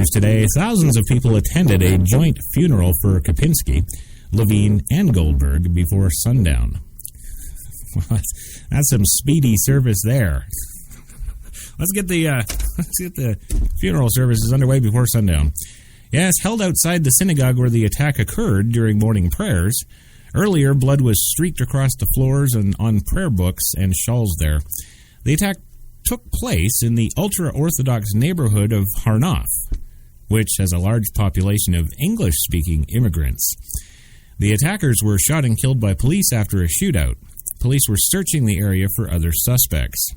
news today. Thousands of people attended a joint funeral for Kopinski, Levine, and Goldberg before sundown. Well, that's some speedy service there. Let's get the funeral services underway before sundown. Yes, held outside the synagogue where the attack occurred during morning prayers. Earlier, blood was streaked across the floors and on prayer books and shawls there. The attack took place in the ultra-Orthodox neighborhood of Harnoff, which has a large population of English-speaking immigrants. The attackers were shot and killed by police after a shootout. Police were searching the area for other suspects.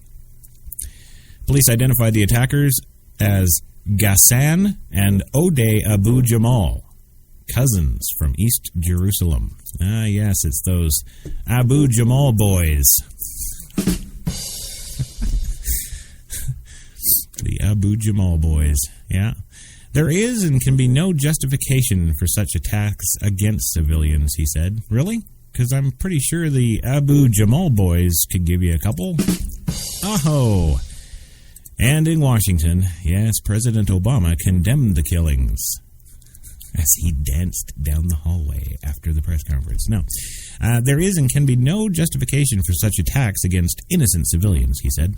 Police identified the attackers as Ghassan and Odeh Abu Jamal, cousins from East Jerusalem. Ah, yes, it's those Abu Jamal boys. The Abu Jamal boys, yeah. There is and can be no justification for such attacks against civilians, he said. Really? Because I'm pretty sure the Abu Jamal boys could give you a couple. Oh. And in Washington, yes, President Obama condemned the killings as he danced down the hallway after the press conference. No, there is and can be no justification for such attacks against innocent civilians, he said.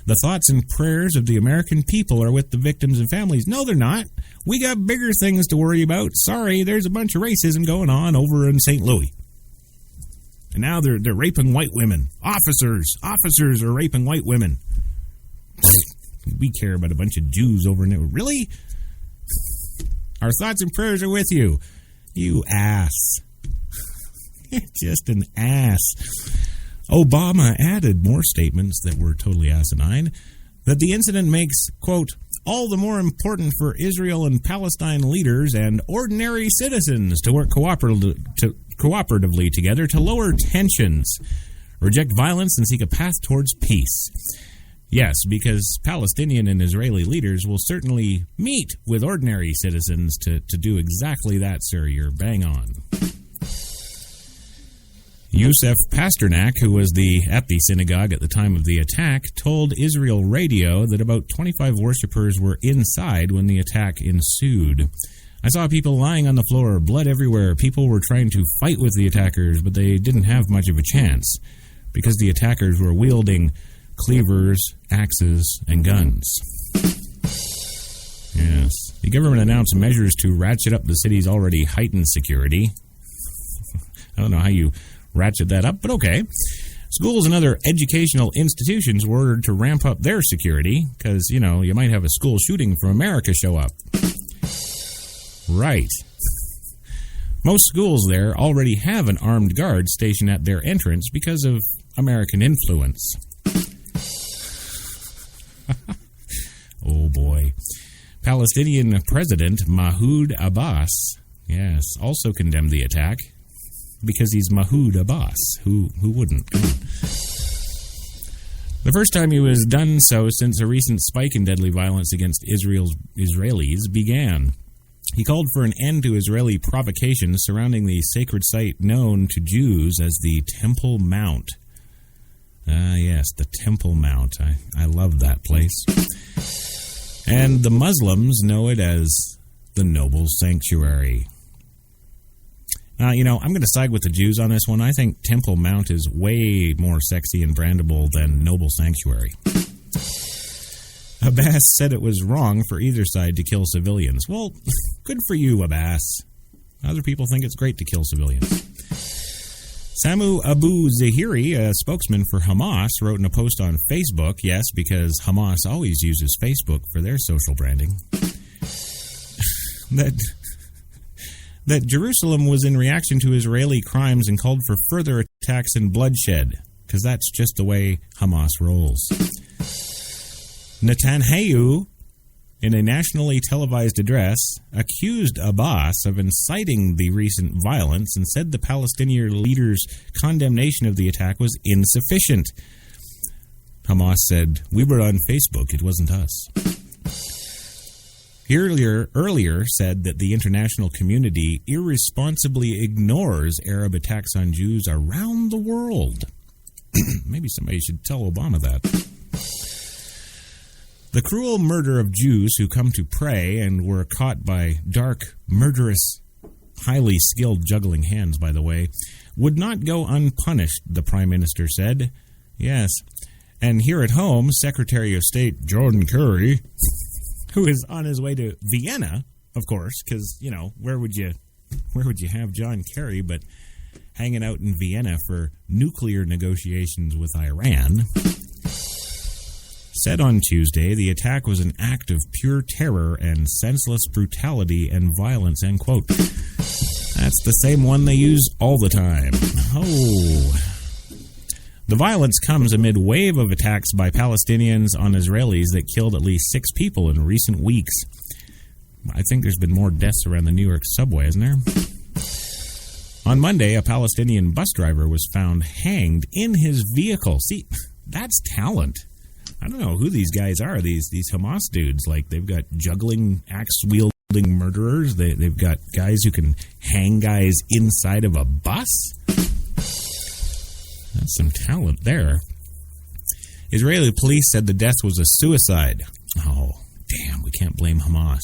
The thoughts and prayers of the American people are with the victims and families. No, they're not. We got bigger things to worry about. Sorry, there's a bunch of racism going on over in St. Louis. And now they're raping white women. Officers are raping white women. We care about a bunch of Jews over there. Really? Our thoughts and prayers are with you. You ass. You're just an ass. Obama added more statements that were totally asinine, that the incident makes, quote, all the more important for Israel and Palestine leaders and ordinary citizens to work cooperatively together to lower tensions, reject violence, and seek a path towards peace. Yes, because Palestinian and Israeli leaders will certainly meet with ordinary citizens to do exactly that, sir. You're bang on. Yusef Pasternak, who was at the synagogue at the time of the attack, told Israel Radio that about 25 worshippers were inside when the attack ensued. I saw people lying on the floor, blood everywhere. People were trying to fight with the attackers, but they didn't have much of a chance because the attackers were wielding cleavers, axes, and guns. Yes. The government announced measures to ratchet up the city's already heightened security. I don't know how you ratchet that up, but okay. Schools and other educational institutions were ordered to ramp up their security because, you might have a school shooting from America show up. Right. Most schools there already have an armed guard stationed at their entrance because of American influence. Oh boy. Palestinian President Mahmoud Abbas, yes, also condemned the attack because he's Mahmoud Abbas. Who wouldn't? Come on. The first time he was done so since a recent spike in deadly violence against Israelis began. He called for an end to Israeli provocations surrounding the sacred site known to Jews as the Temple Mount. Yes, the Temple Mount. I love that place. And the Muslims know it as the Noble Sanctuary. I'm going to side with the Jews on this one. I think Temple Mount is way more sexy and brandable than Noble Sanctuary. Abbas said it was wrong for either side to kill civilians. Well, good for you, Abbas. Other people think it's great to kill civilians. Samu Abu Zahiri, a spokesman for Hamas, wrote in a post on Facebook, yes, because Hamas always uses Facebook for their social branding, that Jerusalem was in reaction to Israeli crimes and called for further attacks and bloodshed, because that's just the way Hamas rolls. Netanyahu, in a nationally televised address, accused Abbas of inciting the recent violence and said the Palestinian leader's condemnation of the attack was insufficient. Hamas said, "We were on Facebook, it wasn't us." Earlier said that the international community irresponsibly ignores Arab attacks on Jews around the world. Maybe somebody should tell Obama that. The cruel murder of Jews who come to pray and were caught by dark, murderous, highly skilled juggling hands, by the way, would not go unpunished, the Prime Minister said. Yes. And here at home, Secretary of State John Kerry, who is on his way to Vienna, of course, because, you know, where would you have John Kerry but hanging out in Vienna for nuclear negotiations with Iran, said on Tuesday the attack was an act of pure terror and senseless brutality and violence, end quote. That's the same one they use all the time. Oh. The violence comes amid wave of attacks by Palestinians on Israelis that killed at least 6 people in recent weeks. I think there's been more deaths around the New York subway, isn't there? On Monday, a Palestinian bus driver was found hanged in his vehicle. See, that's talent. I don't know who these guys are, these Hamas dudes. Like, they've got juggling, axe-wielding murderers. They've got guys who can hang guys inside of a bus. That's some talent there. Israeli police said the death was a suicide. Oh, damn, we can't blame Hamas.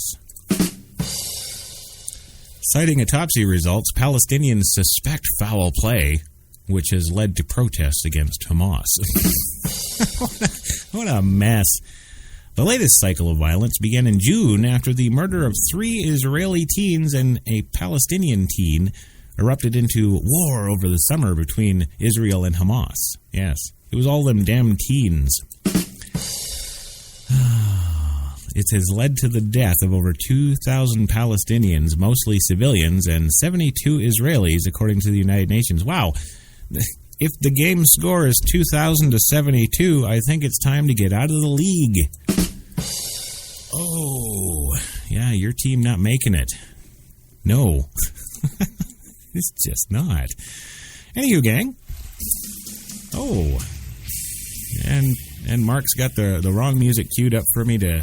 Citing autopsy results, Palestinians suspect foul play, which has led to protests against Hamas. What a mess. The latest cycle of violence began in June after the murder of 3 Israeli teens and a Palestinian teen erupted into war over the summer between Israel and Hamas. Yes, it was all them damn teens. It has led to the death of over 2,000 Palestinians, mostly civilians, and 72 Israelis, according to the United Nations. Wow. If the game score is 2,000 to 72, I think it's time to get out of the league. Oh, yeah, your team not making it. No. It's just not. Anywho, gang. Oh. And Mark's got the wrong music queued up for me to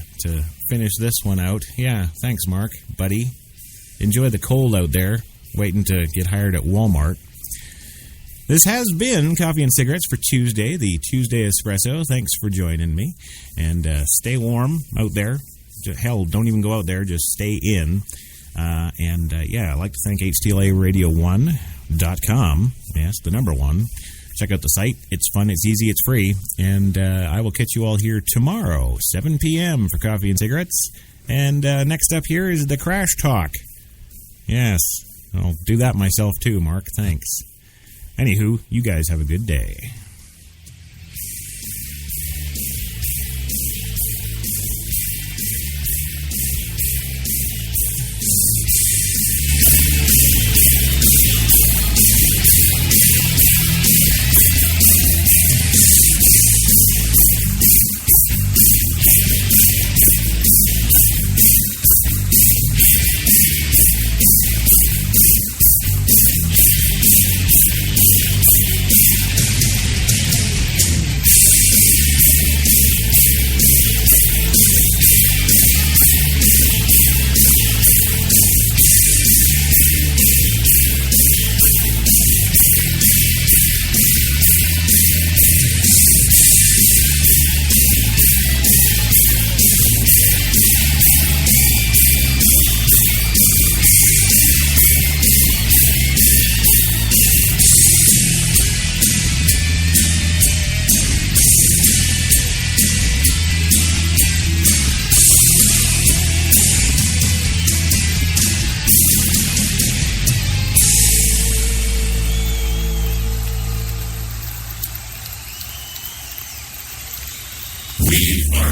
finish this one out. Yeah, thanks, Mark, buddy. Enjoy the cold out there, waiting to get hired at Walmart. This has been Coffee and Cigarettes for Tuesday, the Tuesday Espresso. Thanks for joining me. And stay warm out there. Hell, don't even go out there. Just stay in. Yeah, I'd like to thank HTLARadio1.com. Yes, the number 1. Check out the site. It's fun, it's easy, it's free. And I will catch you all here tomorrow, 7 p.m. for Coffee and Cigarettes. And next up here is the Crash Talk. Yes, I'll do that myself too, Mark. Thanks. Anywho, you guys have a good day.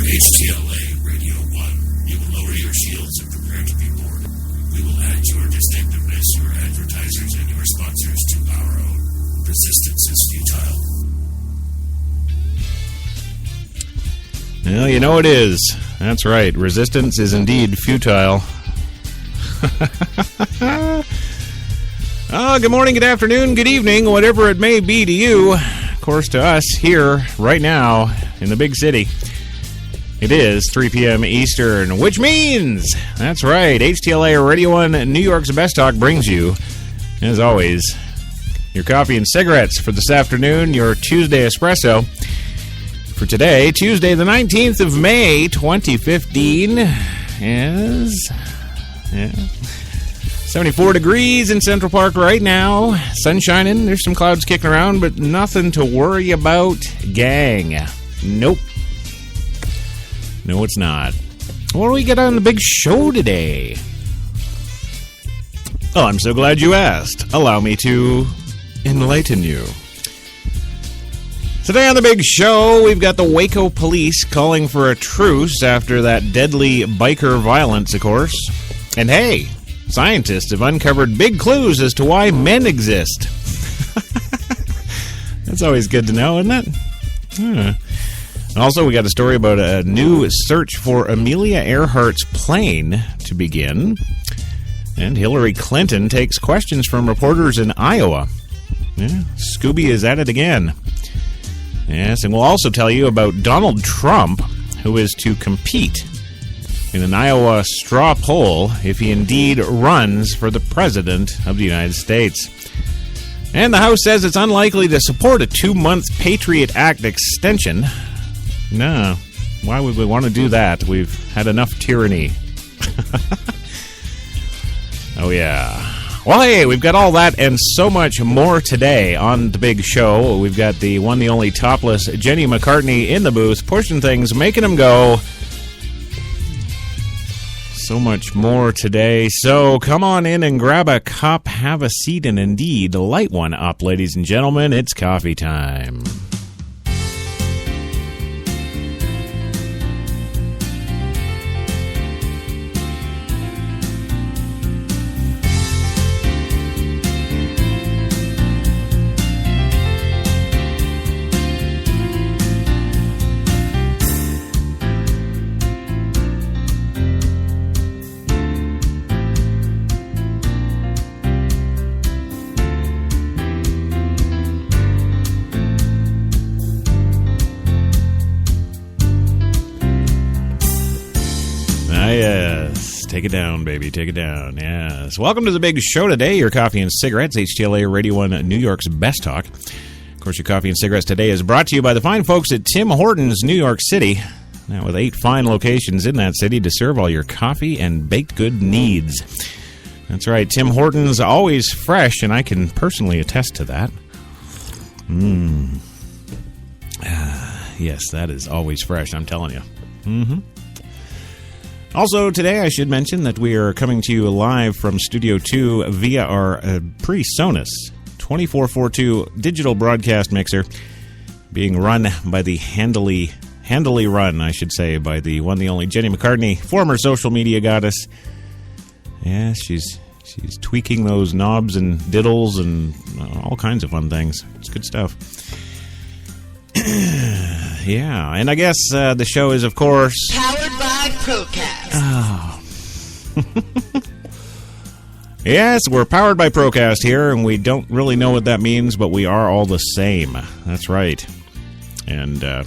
HTLA Radio 1. You will lower your shields and prepare to be bored. We will add your distinctiveness, your advertisers, and your sponsors to our own. Resistance is futile. Well, you know it is. That's right. Resistance is indeed futile. Good morning, good afternoon, good evening, whatever it may be to you. Of course, to us here, right now, in the big city. It is 3 p.m. Eastern, which means, that's right, HTLA Radio 1 New York's Best Talk brings you, as always, your coffee and cigarettes for this afternoon, your Tuesday Espresso. for today, Tuesday, the 19th of May, 2015, is 74 degrees in Central Park right now. Sun shining. There's some clouds kicking around, but nothing to worry about, gang. Nope. No, it's not. What do we get on the big show today? Oh, I'm so glad you asked. Allow me to enlighten you. Today on the big show, we've got the Waco police calling for a truce after that deadly biker violence, of course. And hey, scientists have uncovered big clues as to why men exist. That's always good to know, isn't it? Also, we got a story about a new search for Emilia Earhart's plane to begin. And Hillary Clinton takes questions from reporters in Iowa. Yeah, Scooby is at it again. Yes, and we'll also tell you about Donald Trump, who is to compete in an Iowa straw poll if he indeed runs for the President of the United States. And the House says it's unlikely to support a 2-month Patriot Act extension. No, why would we want to do that? We've had enough tyranny. Oh, yeah. Well, hey, we've got all that and so much more today on the big show. We've got the one, the only topless Jenny McCartney in the booth, pushing things, making them go. So much more today. So come on in and grab a cup, have a seat, and indeed light one up, ladies and gentlemen. It's coffee time. Take it down, baby. Take it down. Yes. Welcome to the big show today. Your coffee and cigarettes. HTLA Radio 1, New York's best talk. Of course, your coffee and cigarettes today is brought to you by the fine folks at Tim Hortons, New York City. Now, with 8 fine locations in that city to serve all your coffee and baked good needs. That's right. Tim Hortons, always fresh, and I can personally attest to that. Yes, that is always fresh, I'm telling you. Also, today I should mention that we are coming to you live from Studio 2 via our PreSonus 2442 digital broadcast mixer being run by the handily run, I should say, by the one, the only Jenny McCartney, former social media goddess. Yeah, she's tweaking those knobs and diddles and all kinds of fun things. It's good stuff. Yeah, and I guess the show is, of course, powered by Procast. Oh. Yes, we're powered by Procast here, and we don't really know what that means, but we are all the same. That's right. And I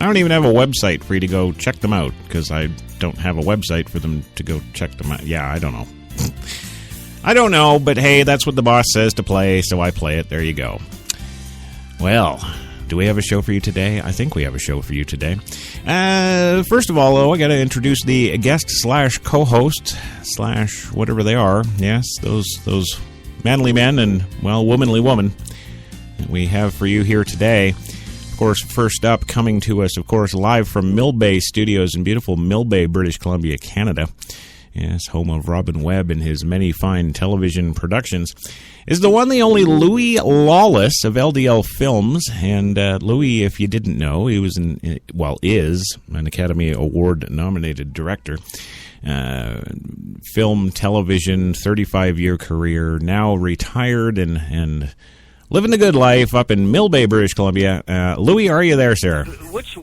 don't even have a website for you to go check them out, because I don't have a website for them to go check them out. Yeah, I don't know. I don't know, but hey, that's what the boss says to play, so I play it. There you go. Well, do we have a show for you today? I think we have a show for you today. First of all, though, I got to introduce the guest/co-host/ whatever they are. Yes, those manly men and, well, womanly woman that we have for you here today. Of course, first up, coming to us, of course, live from Mill Bay Studios in beautiful Mill Bay, British Columbia, Canada. Yes, home of Robin Webb and his many fine television productions, is the one, the only Louis Lawless of LDL Films. And Louis, if you didn't know, he was is an Academy Award-nominated director. Film, television, 35-year career, now retired and living the good life up in Mill Bay, British Columbia. Louis, are you there, sir? Which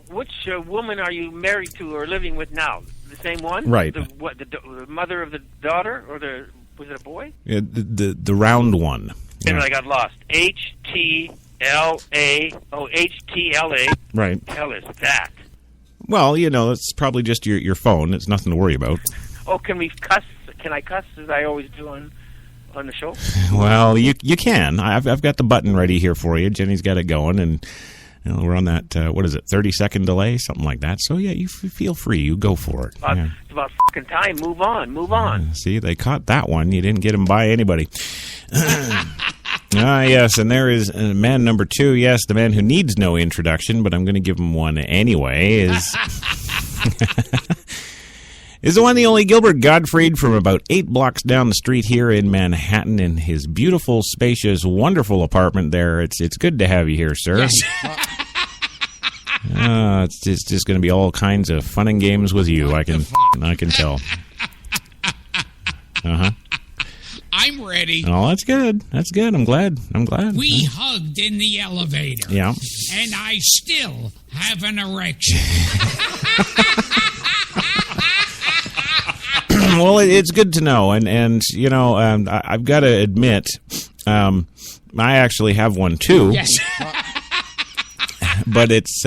woman are you married to or living with now? The same one? Right. The mother of the daughter, or was it a boy? Yeah, the round one. Yeah. I got lost. H-T-L-A. Oh, H-T-L-A. Right. Hell is that? Well, it's probably just your phone. It's nothing to worry about. Oh, can we cuss? Can I cuss as I always do on the show? Well, you can. I've got the button ready here for you. Jenny's got it going, and We're on that, 30-second delay, something like that. So, yeah, you feel free. You go for it. Yeah. It's about fucking time. Move on. See, they caught that one. You didn't get him by anybody. Yes, and there is man number 2. Yes, the man who needs no introduction, but I'm going to give him one anyway, is the one, the only Gilbert Gottfried from about 8 blocks down the street here in Manhattan in his beautiful, spacious, wonderful apartment there. It's good to have you here, sir. Yes. It's just going to be all kinds of fun and games with you. I can tell. I'm ready. Oh, that's good. That's good. I'm glad. We hugged in the elevator. Yeah. And I still have an erection. Well, it's good to know, and I've got to admit, I actually have one too. Yes. But it's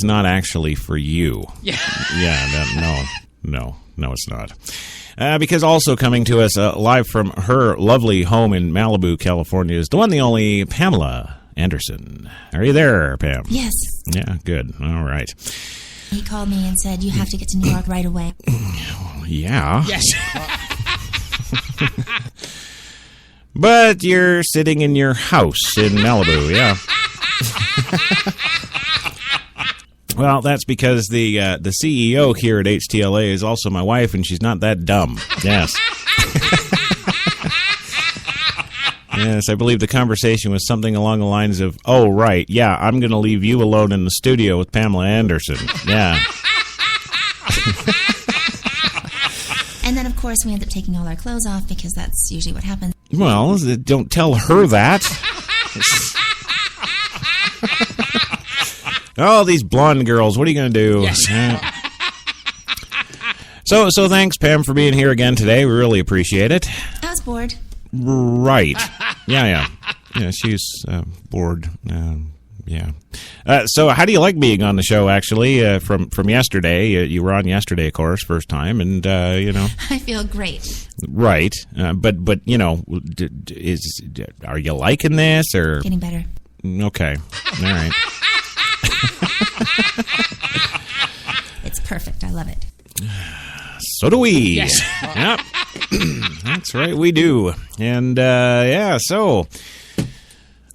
not actually for you. Yeah. Yeah. No, it's not. Because also coming to us live from her lovely home in Malibu, California, is the one, the only Pamela Anderson. Are you there, Pam? Yes. Yeah. Good. All right. He called me and said, you have to get to New York right away. Yeah. Yes. But you're sitting in your house in Malibu, yeah. Well, that's because the CEO here at HTLA is also my wife, and she's not that dumb. Yes. Yes, I believe the conversation was something along the lines of, oh, right, yeah, I'm going to leave you alone in the studio with Pamela Anderson. Yeah. And then, of course, we end up taking all our clothes off because that's usually what happens. Well, don't tell her that. Oh, these blonde girls, what are you going to do? Yes. So thanks, Pam, for being here again today. We really appreciate it. I was bored. Right. Yeah, she's bored. Yeah. So how do you like being on the show, actually, from yesterday? You were on yesterday, of course, first time, and, I feel great. Right. But are you liking this, or? Getting better. Okay. All right. It's perfect. I love it. So do we. Yes. Yep. That's right, we do. And, so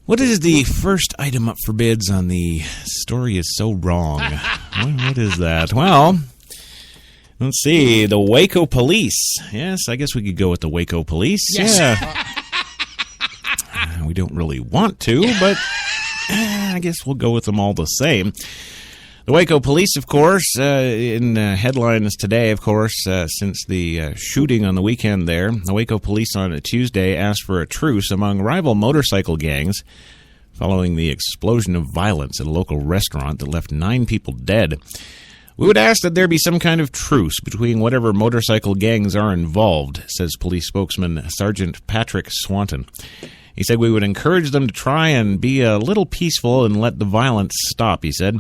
what is the first item up for bids on the story is so wrong? What is that? Well, let's see. The Waco police. Yes, I guess we could go with the Waco police. Yes. Yeah. We don't really want to, but I guess we'll go with them all the same. The Waco police, of course, in headlines today, of course, since the shooting on the weekend there, the Waco police on a Tuesday asked for a truce among rival motorcycle gangs following the explosion of violence at a local restaurant that left 9 people dead. We would ask that there be some kind of truce between whatever motorcycle gangs are involved, says police spokesman Sergeant Patrick Swanton. He said we would encourage them to try and be a little peaceful and let the violence stop, he said.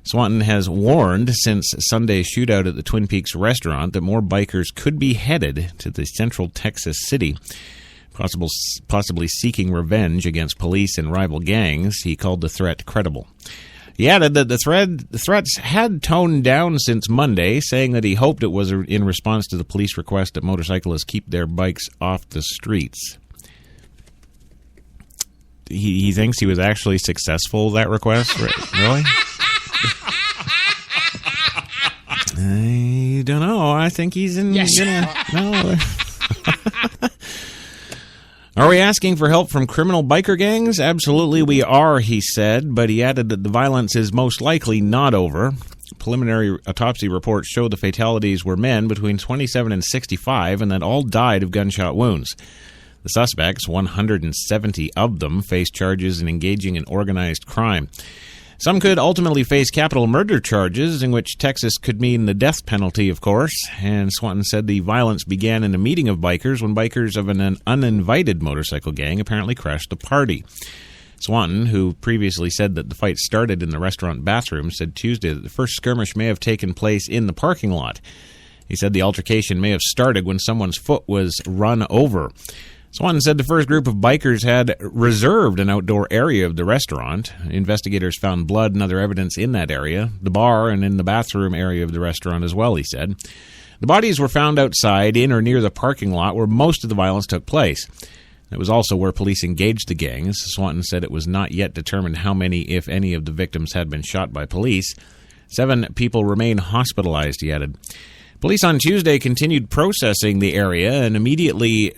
Swanton has warned since Sunday's shootout at the Twin Peaks restaurant that more bikers could be headed to the central Texas city, possibly seeking revenge against police and rival gangs. He called the threat credible. He added that the threats had toned down since Monday, saying that he hoped it was in response to the police request that motorcyclists keep their bikes off the streets. He thinks he was actually successful, that request? Really? I don't know. I think he's in... Yes. No. Are we asking for help from criminal biker gangs? Absolutely we are, he said, but he added that the violence is most likely not over. Preliminary autopsy reports show the fatalities were men between 27 and 65 and that all died of gunshot wounds. The suspects, 170 of them, face charges in engaging in organized crime. Some could ultimately face capital murder charges, in which Texas could mean the death penalty, of course. And Swanton said the violence began in a meeting of bikers when bikers of an uninvited motorcycle gang apparently crashed the party. Swanton, who previously said that the fight started in the restaurant bathroom, said Tuesday that the first skirmish may have taken place in the parking lot. He said the altercation may have started when someone's foot was run over. Swanton said the first group of bikers had reserved an outdoor area of the restaurant. Investigators found blood and other evidence in that area, the bar, and in the bathroom area of the restaurant as well, he said. The bodies were found outside, in or near the parking lot where most of the violence took place. It was also where police engaged the gangs. Swanton said it was not yet determined how many, if any, of the victims had been shot by police. 7 people remain hospitalized, he added. Police on Tuesday continued processing the area, and immediately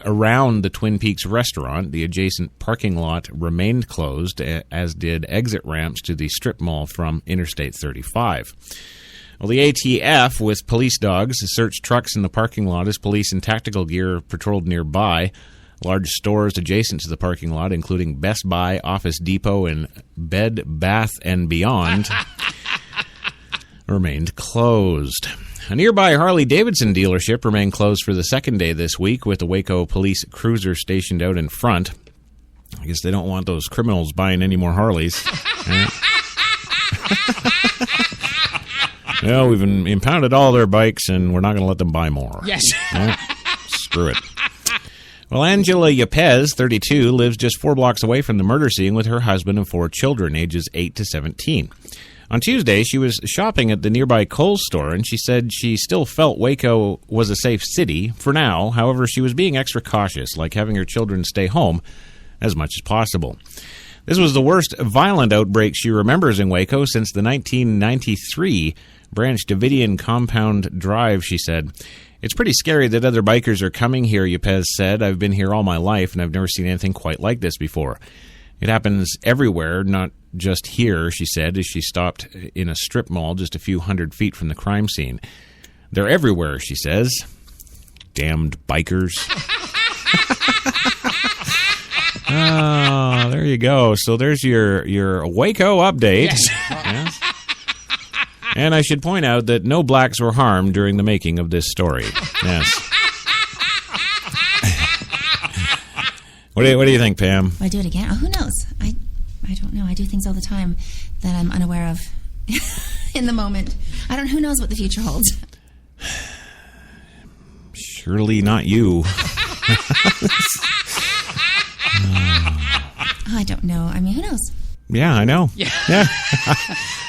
around the Twin Peaks restaurant, the adjacent parking lot remained closed, as did exit ramps to the strip mall from Interstate 35. Well, the ATF, with police dogs, searched trucks in the parking lot as police in tactical gear patrolled nearby. Large stores adjacent to the parking lot, including Best Buy, Office Depot, and Bed, Bath & Beyond, remained closed. A nearby Harley-Davidson dealership remained closed for the second day this week, with a Waco police cruiser stationed out in front. I guess they don't want those criminals buying any more Harleys. Well, we've impounded all their bikes, and we're not going to let them buy more. Yes. Screw it. Well, Angela Yepez, 32, lives just 4 blocks away from the murder scene with her husband and 4 children, ages 8 to 17. On Tuesday, she was shopping at the nearby Kohl's store, and she said she still felt Waco was a safe city for now. However, she was being extra cautious, like having her children stay home as much as possible. This was the worst violent outbreak she remembers in Waco since the 1993 Branch Davidian Compound Drive, she said. It's pretty scary that other bikers are coming here, Yepez said. I've been here all my life, and I've never seen anything quite like this before. It happens everywhere, not just here, she said, as she stopped in a strip mall just a few hundred feet from the crime scene. They're everywhere, she says. Damned bikers. Oh, there you go. So there's your Waco update. Yes. Yes. And I should point out that no blacks were harmed during the making of this story. Yes. What do you think, Pam? Will I do it again? Oh, who knows? I don't know. I do things all the time that I'm unaware of in the moment. Who knows what the future holds? Surely not you. I don't know. I mean, who knows? Yeah, I know. Yeah.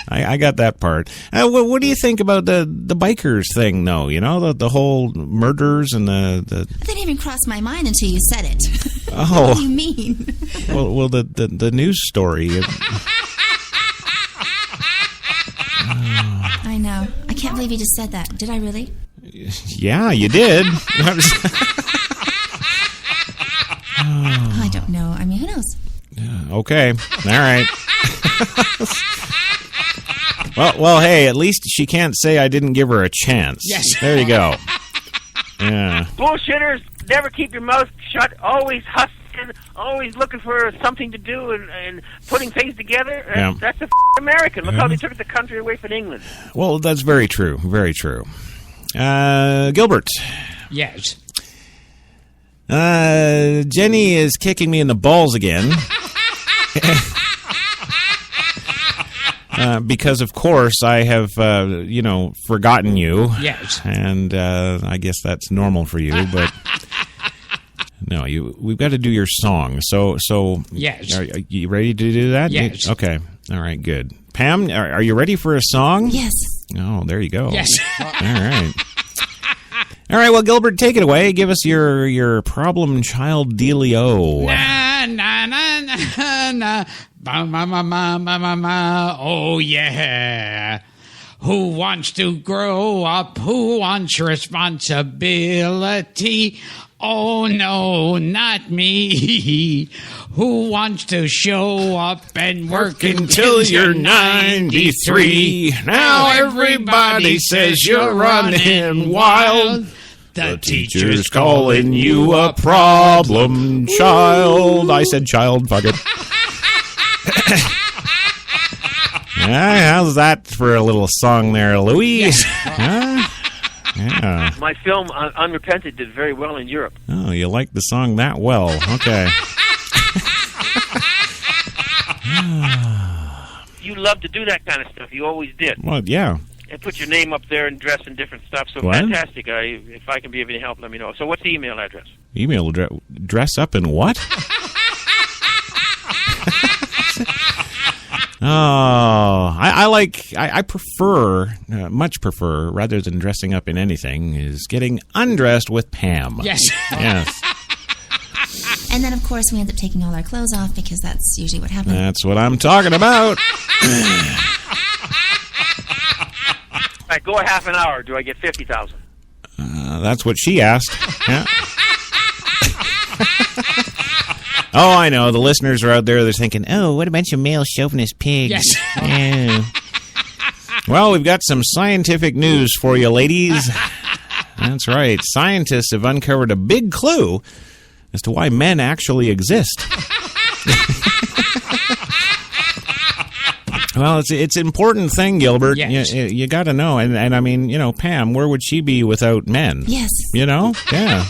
I got that part. What do you think about the bikers thing, though? You know, the whole murders and the... That didn't even cross my mind until you said it. Oh. What do you mean? Well, the news story... I know. I can't believe you just said that. Did I really? Yeah, you did. I don't know. I mean, who knows? Okay. All right. Well, hey, at least she can't say I didn't give her a chance. Yes. There you go. Yeah. Bullshitters, never keep your mouth shut, always hustling, always looking for something to do and putting things together. Yeah. That's a American. Look how they took the country away from England. Well, that's very true. Very true. Gilbert. Yes. Jenny is kicking me in the balls again. Because, of course, I have, forgotten you. Yes. And I guess that's normal for you, but... No, we've got to do your song. So yes. Are you ready to do that? Yes. Okay. All right, good. Pam, are you ready for a song? Yes. Oh, there you go. Yes. All right. All right, well, Gilbert, take it away. Give us your problem child dealio. Na, na, na, na, na. Ba, ma, ma, ma, ma, ma, ma. Oh, yeah. Who wants to grow up? Who wants responsibility? Oh, no, not me. Who wants to show up and work until you're 93? Now everybody says you're running wild. The teacher's calling you a problem child. I said child, fuck it. Yeah, how's that for a little song there, Louis? Yes. Huh? Yeah. My film, Unrepented, did very well in Europe. Oh, you like the song that well. Okay. You love to do that kind of stuff. You always did. Well, yeah. and put your name up there and dress in different stuff. So What? fantastic. If I can be of any help, let me know. So what's the email address? Email dress up in what? Oh, I prefer, much prefer, rather than dressing up in anything, is getting undressed with Pam. Yes. Yes. And then, of course, we end up taking all our clothes off because that's usually what happens. That's what I'm talking about. All right, go a half an hour. Do I get 50,000? That's what she asked. Yeah. Oh, I know. The listeners are out there. They're thinking, oh, what a bunch of male chauvinist pigs. Yes. Yeah. Well, we've got some scientific news for you, ladies. That's right. Scientists have uncovered a big clue as to why men actually exist. Well, it's an important thing, Gilbert. Yes. You got to know. And I mean, you know, Pam, where would she be without men? Yes. You know? Yeah.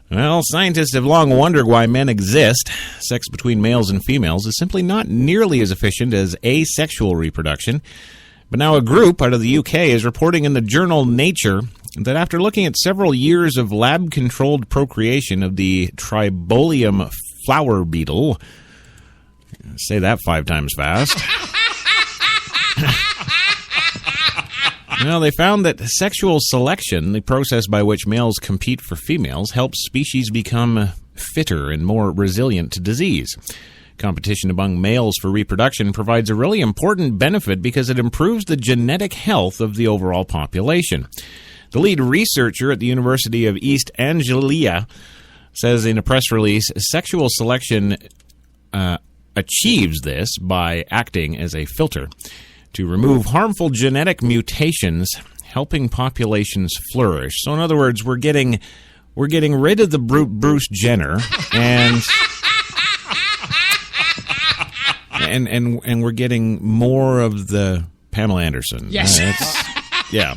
Well, scientists have long wondered why men exist. Sex between males and females is simply not nearly as efficient as asexual reproduction. But now a group out of the UK is reporting in the journal Nature that after looking at several years of lab-controlled procreation of the Tribolium flower beetle, say that 5 times fast, well, they found that sexual selection, the process by which males compete for females, helps species become fitter and more resilient to disease. Competition among males for reproduction provides a really important benefit because it improves the genetic health of the overall population. The lead researcher at the University of East Anglia says in a press release, sexual selection achieves this by acting as a filter to remove harmful genetic mutations, helping populations flourish. So in other words, we're getting rid of the Bruce Jenner and we're getting more of the Pamela Anderson. Yes. Yeah.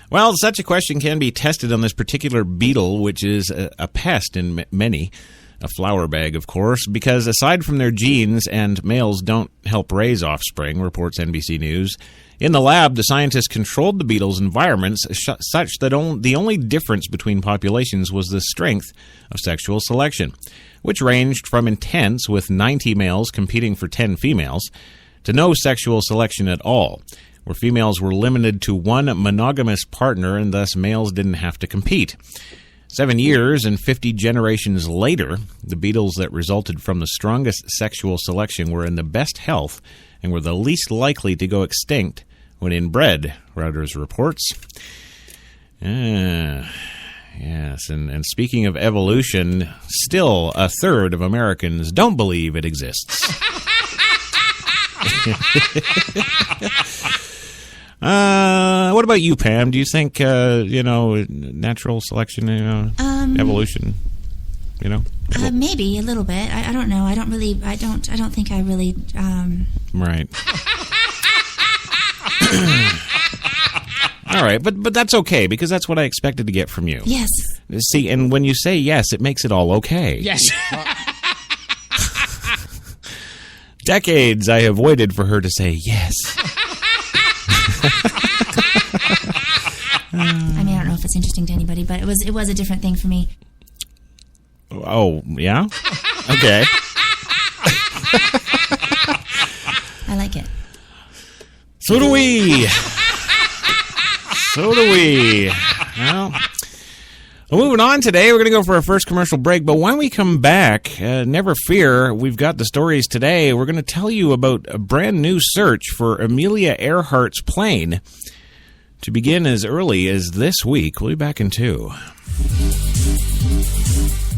Well, such a question can be tested on this particular beetle, which is a pest in many. A flower bag, of course, because aside from their genes, and males don't help raise offspring, reports NBC News. In the lab, the scientists controlled the beetle's environments such that the only difference between populations was the strength of sexual selection, which ranged from intense, with 90 males competing for 10 females, to no sexual selection at all, where females were limited to one monogamous partner and thus males didn't have to compete. 7 years and 50 generations later, the beetles that resulted from the strongest sexual selection were in the best health and were the least likely to go extinct when inbred, Reuters reports. Yes, and speaking of evolution, still a third of Americans don't believe it exists. What about you, Pam? Do you think, natural selection, evolution, Maybe a little bit. I don't know. I don't think I really. Right. All right, but that's okay, because that's what I expected to get from you. Yes. See, and when you say yes, it makes it all okay. Yes. Decades I have waited for her to say yes. I mean, I don't know if it's interesting to anybody, but it was a different thing for me. Oh, yeah? Okay. I like it. So do we. Well, moving on today, we're going to go for our first commercial break. But when we come back, never fear, we've got the stories today. We're going to tell you about a brand new search for Emilia Earhart's plane to begin as early as this week. We'll be back in 2.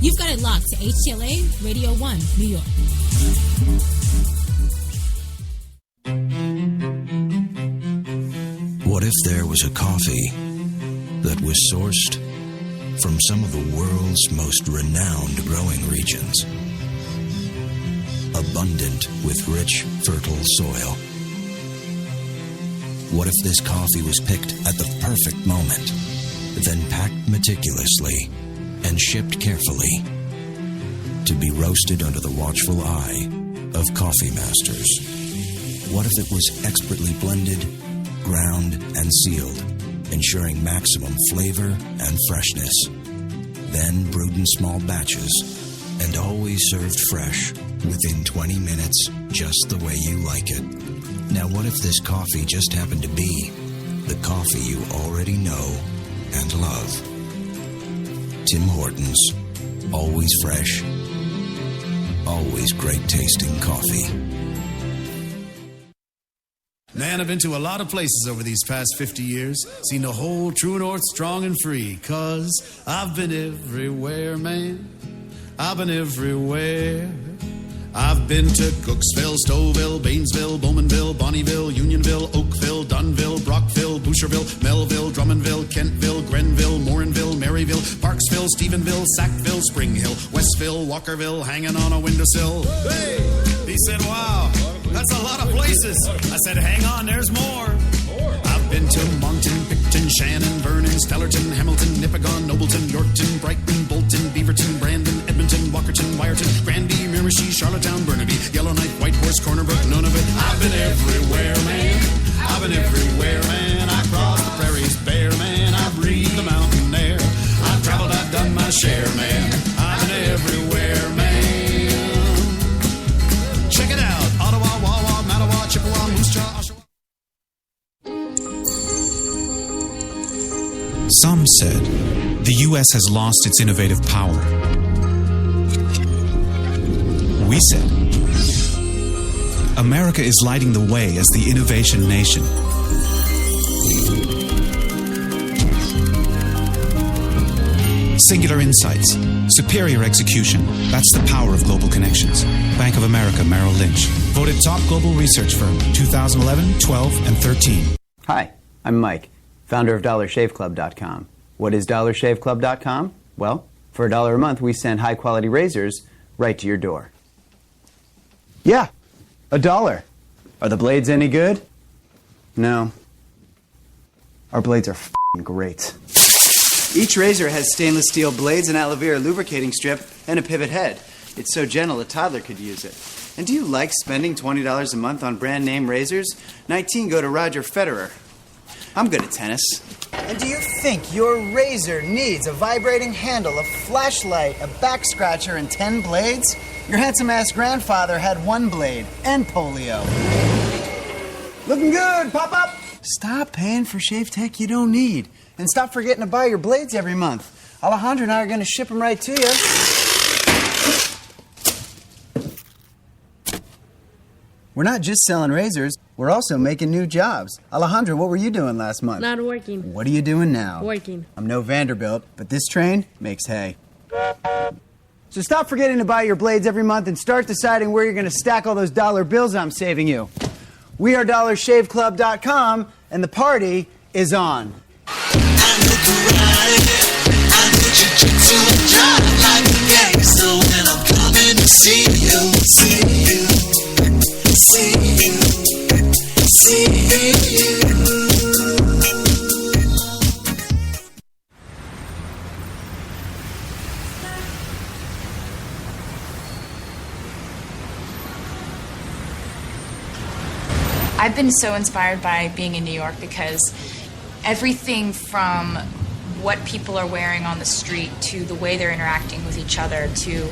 You've got it locked to HTLA Radio 1, New York. What if there was a coffee that was sourced from some of the world's most renowned growing regions, abundant with rich, fertile soil? What if this coffee was picked at the perfect moment, then packed meticulously and shipped carefully to be roasted under the watchful eye of Coffee Masters. What if it was expertly blended, ground, and sealed, ensuring maximum flavor and freshness? Then brewed in small batches and always served fresh within 20 minutes, just the way you like it. Now, what if this coffee just happened to be the coffee you already know and love? Tim Hortons. Always fresh. Always great tasting coffee. Man, I've been to a lot of places over these past 50 years. Seen the whole true north strong and free. 'Cause I've been everywhere, man. I've been everywhere. I've been to Cooksville, Stouffville, Bainesville, Bowmanville, Bonnieville, Unionville, Oakville, Dunville, Brockville, Boucherville, Melville, Drummondville, Kentville, Grenville, Morinville, Maryville, Parksville, Stephenville, Sackville, Spring Hill, Westville, Walkerville, hanging on a windowsill. Hey! He said, wow, that's a lot of places. I said, hang on, there's more. I've been to Moncton, Picton, Shannon, Vernon, Stellarton, Hamilton, Nipigon, Nobleton, Yorkton, Brighton, Bolton, Beaverton, Brandon, Edmonton, Walkerton, Wyerton, Granby, Miramichi, Charlottetown, Burnaby, Yellowknife, Whitehorse, Corner Brook, Nunavut. I've been everywhere, man. I've been everywhere, man. I crossed the prairies bare, man. I breathed the mountain air. I've traveled, I've done my share, man. I've been everywhere, man. Check it out. Ottawa, Wawa, Mattawa, Chippewa, Moose Jaw, Oshawa. Some said the U.S. has lost its innovative power. We said America is lighting the way as the innovation nation. Singular insights, superior execution. That's the power of global connections. Bank of America, Merrill Lynch. Voted top global research firm 2011, 12, and 13. Hi, I'm Mike, founder of DollarShaveClub.com. What is DollarShaveClub.com? Well, for $1 a month, we send high-quality razors right to your door. Yeah, $1. Are the blades any good? No. Our blades are f***ing great. Each razor has stainless steel blades, an aloe vera lubricating strip, and a pivot head. It's so gentle a toddler could use it. And do you like spending $20 a month on brand name razors? 19 go to Roger Federer. I'm good at tennis. And do you think your razor needs a vibrating handle, a flashlight, a back scratcher, and 10 blades? Your handsome-ass grandfather had 1 blade and polio. Looking good, pop-up! Stop paying for shave tech you don't need. And stop forgetting to buy your blades every month. Alejandro and I are going to ship them right to you. We're not just selling razors, we're also making new jobs. Alejandro, what were you doing last month? Not working. What are you doing now? Working. I'm no Vanderbilt, but this train makes hay. So stop forgetting to buy your blades every month and start deciding where you're going to stack all those dollar bills I'm saving you. We are DollarShaveClub.com, and the party is on. I've been so inspired by being in New York because everything from what people are wearing on the street to the way they're interacting with each other, to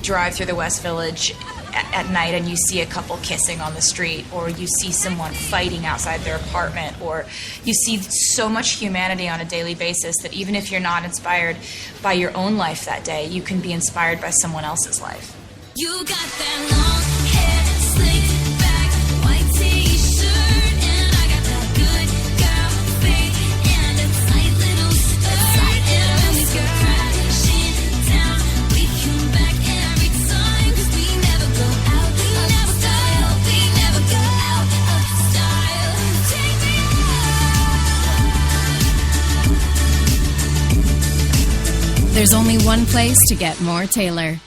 drive through the West Village at night and you see a couple kissing on the street, or you see someone fighting outside their apartment, or you see so much humanity on a daily basis that even if you're not inspired by your own life that day, you can be inspired by someone else's life. You got that long hair, slick back, white t-shirt, and I got that good girl face and a tight little skirt. And when we go crashing down, we come back every time, 'cause we never go out of style. We never go out of style. Take me out. There's only one place to get more Taylor.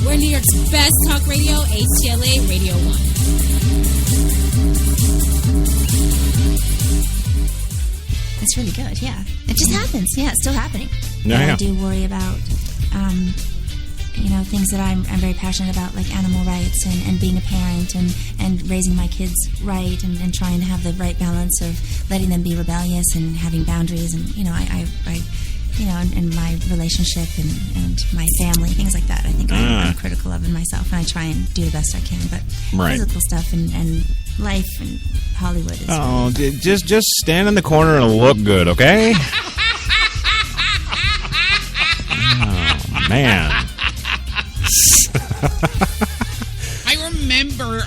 We're New York's best talk radio, HTLA Radio 1. It's really good, yeah. It just happens, yeah. It's still happening. Yeah, But yeah. I do worry about, things that I'm very passionate about, like animal rights and being a parent and raising my kids right and trying to have the right balance of letting them be rebellious and having boundaries and, and my relationship and my family, things like that. I think I'm critical of in myself, and I try and do the best I can. But Right. physical stuff and life and Hollywood is... Oh, just stand in the corner and look good, okay? Oh, man. I remember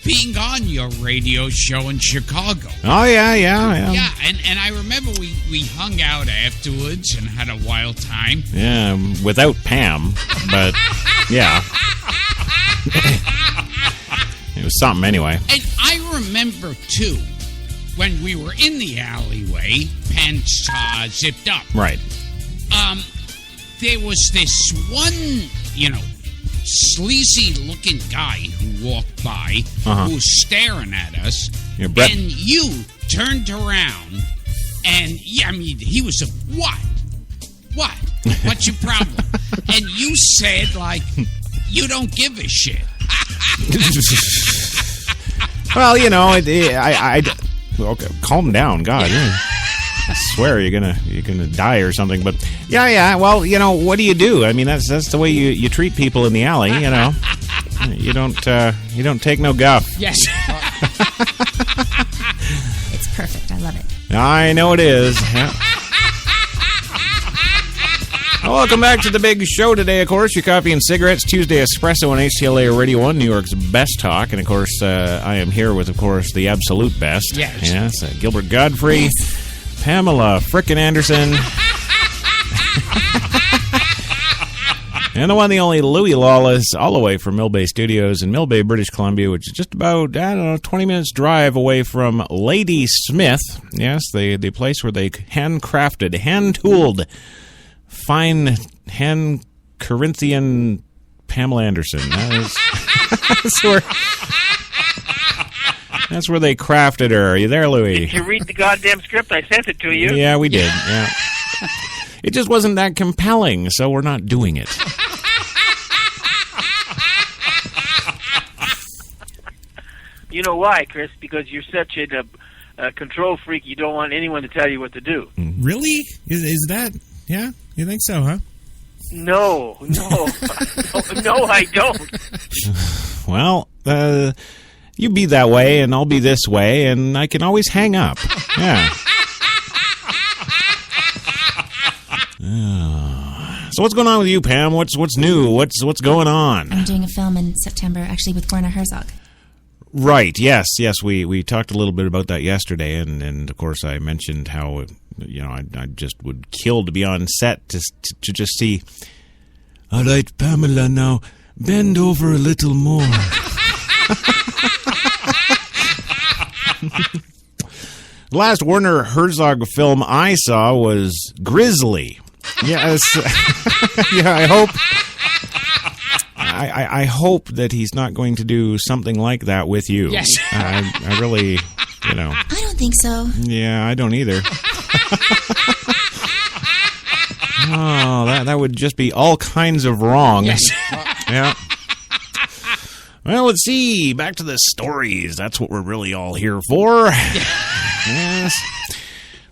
being on your radio show in Chicago. Oh, yeah. Yeah, and I remember we hung out afterwards and had a wild time. Yeah, without Pam, but yeah. It was something anyway. And I remember, too, when we were in the alleyway, pants zipped up. Right. There was this one, sleazy-looking guy who walked by who was staring at us. Yeah, Brett. And you turned around, and, he was a, what? What? What's your problem? And you said, you don't give a shit. Well, okay, calm down, God. I swear you're gonna die or something. But yeah. Well, what do you do? I mean, that's the way you treat people in the alley. You don't take no guff. Yes. It's perfect. I love it. I know it is. Yeah. Well, welcome back to the big show today, of course. Your coffee and cigarettes, Tuesday Espresso on HCLA Radio 1, New York's best talk. And, of course, I am here with, of course, the absolute best. Yes. Gilbert Godfrey, Pamela frickin' Anderson, and the one, the only Louie Lawless, all the way from Mill Bay Studios in Mill Bay, British Columbia, which is just about, 20 minutes drive away from Lady Smith. Yes, the place where they handcrafted, hand-tooled, fine hand Corinthian Pamela Anderson. That's where they crafted her. Are you there, Louie? Did you read the goddamn script? I sent it to you. Yeah, we did. Yeah. It just wasn't that compelling, so we're not doing it. You know why, Chris? Because you're such a control freak, you don't want anyone to tell you what to do. Really? Is that... Yeah? You think so, huh? No, I don't. Well, you be that way, and I'll be this way, and I can always hang up. Yeah. So what's going on with you, Pam? What's new? What's going on? I'm doing a film in September, actually, with Werner Herzog. Right. Yes. We talked a little bit about that yesterday, and of course I mentioned how I just would kill to be on set to just see. All right, Pamela, now bend over a little more. The last Werner Herzog film I saw was Grizzly. Yes. Yeah, I hope that he's not going to do something like that with you. Yes. I really, I don't think so. Yeah, I don't either. Oh, that would just be all kinds of wrong. Yes. Yeah. Well, let's see. Back to the stories. That's what we're really all here for. Yes.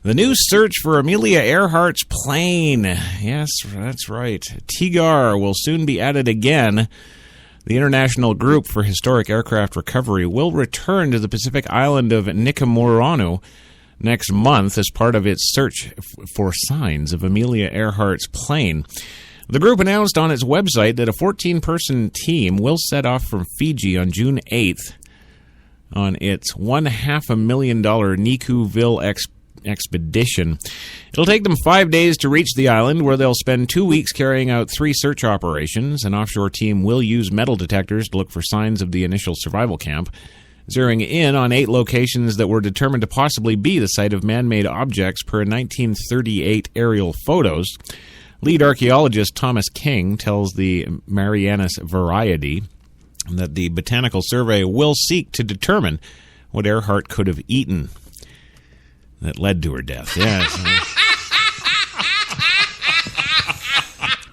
The new search for Emilia Earhart's plane. Yes, that's right. TIGAR will soon be added again. The International Group for Historic Aircraft Recovery will return to the Pacific island of Nikamoranu next month as part of its search for signs of Emilia Earhart's plane. The group announced on its website that a 14-person team will set off from Fiji on June 8th on its $500,000 Nikuville expedition. It'll take them 5 days to reach the island, where they'll spend 2 weeks carrying out 3 search operations. An offshore team will use metal detectors to look for signs of the initial survival camp, zeroing in on 8 locations that were determined to possibly be the site of man-made objects per 1938 aerial photos. Lead archaeologist Thomas King tells the Marianas Variety that the Botanical Survey will seek to determine what Earhart could have eaten. that led to her death. Yes.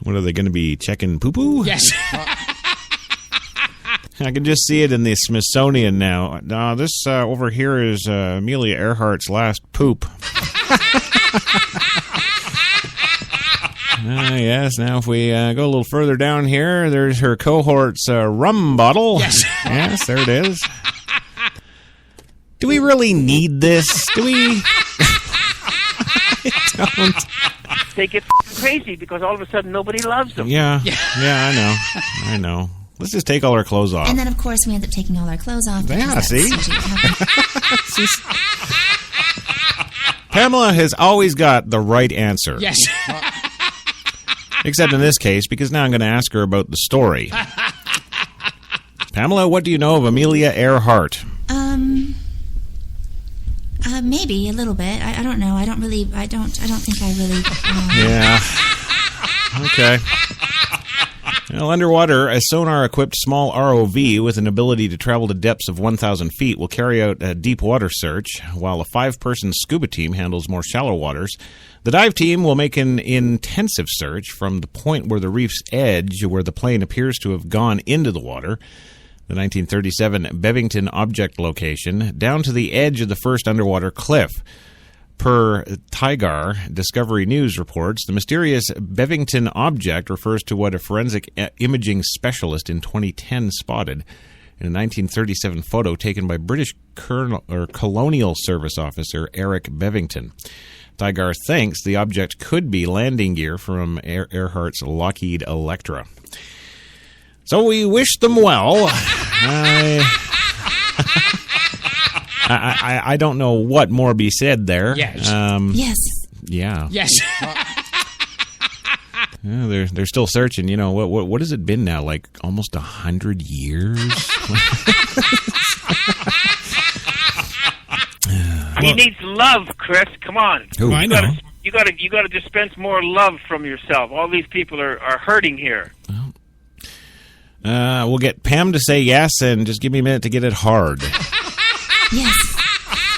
What are they going to be checking poo-poo? Yes. I can just see it in the Smithsonian now. This over here is Emilia Earhart's last poop. Yes, now if we go a little further down here, there's her cohort's rum bottle. Yes. Yes, there it is. Do we really need this? Do we? I don't. They get crazy because all of a sudden nobody loves them. Yeah, I know. Let's just take all our clothes off. And then, of course, we end up taking all our clothes off. Yeah, because see? that's usually what happens. Pamela has always got the right answer. Yes. Except in this case, because now I'm going to ask her about the story. Pamela, what do you know of Emilia Earhart? Maybe a little bit. I don't know. I don't think I really. Yeah. Okay. Well, underwater, a sonar-equipped small ROV with an ability to travel to depths of 1,000 feet will carry out a deep water search, while a 5-person scuba team handles more shallow waters. The dive team will make an intensive search from the point where the reef's edge, where the plane appears to have gone into the water, the 1937 Bevington object location, down to the edge of the first underwater cliff. Per Tigar, Discovery News reports, the mysterious Bevington object refers to what a forensic imaging specialist in 2010 spotted in a 1937 photo taken by British Colonial Service officer Eric Bevington. Tigar thinks the object could be landing gear from Earhart's Lockheed Electra. So we wish them well. I don't know what more be said there. Yes. Yes. Yeah. Yes. Yeah, they're still searching. You know what has it been now? Like almost 100 years. He needs love, Chris. Come on. Ooh, I know. You got to dispense more love from yourself. All these people are hurting here. We'll get Pam to say yes, and just give me a minute to get it hard. Yes.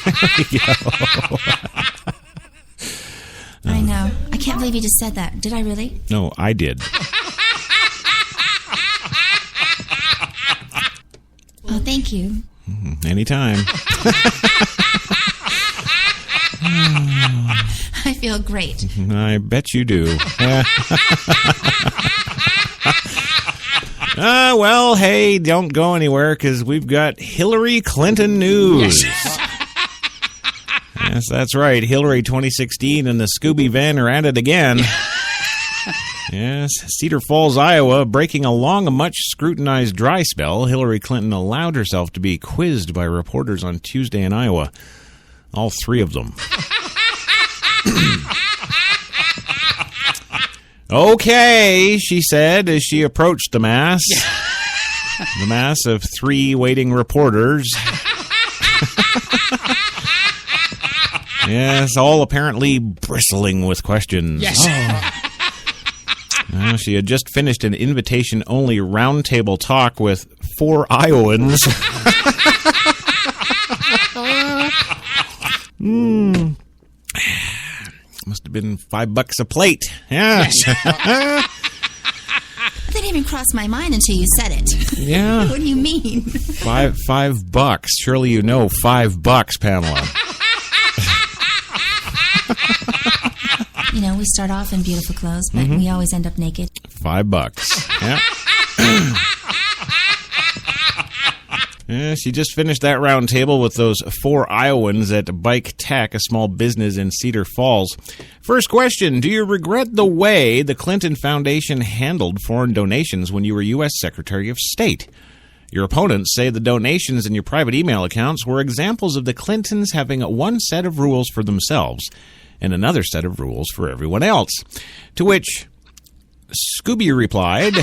There we go. I know. I can't believe you just said that. Did I really? No, I did. Oh, thank you. Anytime. I feel great. I bet you do. Well, hey, don't go anywhere because we've got Hillary Clinton news. Yes, that's right. Hillary 2016 and the Scooby van are at it again. Yes, Cedar Falls, Iowa, breaking along a much scrutinized dry spell. Hillary Clinton allowed herself to be quizzed by reporters on Tuesday in Iowa. All 3 of them. Okay, she said as she approached the mass. The mass of 3 waiting reporters. Yes, all apparently bristling with questions. Yes. Oh. She had just finished an invitation-only roundtable talk with 4 Iowans. Must have been $5 a plate. Yeah. Yes. That didn't even cross my mind until you said it. Yeah. What do you mean? $5. Surely you know $5, Pamela. You know, we start off in beautiful clothes, but we always end up naked. $5. Yeah. Yeah, she just finished that round table with those 4 Iowans at Bike Tech, a small business in Cedar Falls. First question, do you regret the way the Clinton Foundation handled foreign donations when you were U.S. Secretary of State? Your opponents say the donations in your private email accounts were examples of the Clintons having one set of rules for themselves and another set of rules for everyone else. To which Scooby replied,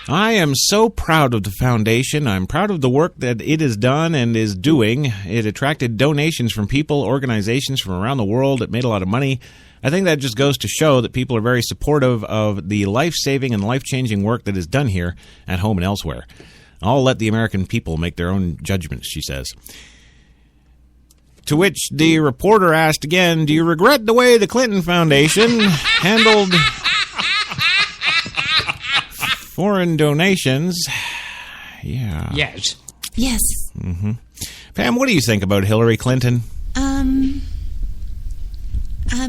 I am so proud of the foundation. I'm proud of the work that it has done and is doing. It attracted donations from people, organizations from around the world. It made a lot of money. I think that just goes to show that people are very supportive of the life-saving and life-changing work that is done here at home and elsewhere. I'll let the American people make their own judgments, she says. To which the reporter asked again, do you regret the way the Clinton Foundation handled foreign donations? Yeah. Yes. Yes. Mm-hmm. Pam, what do you think about Hillary Clinton?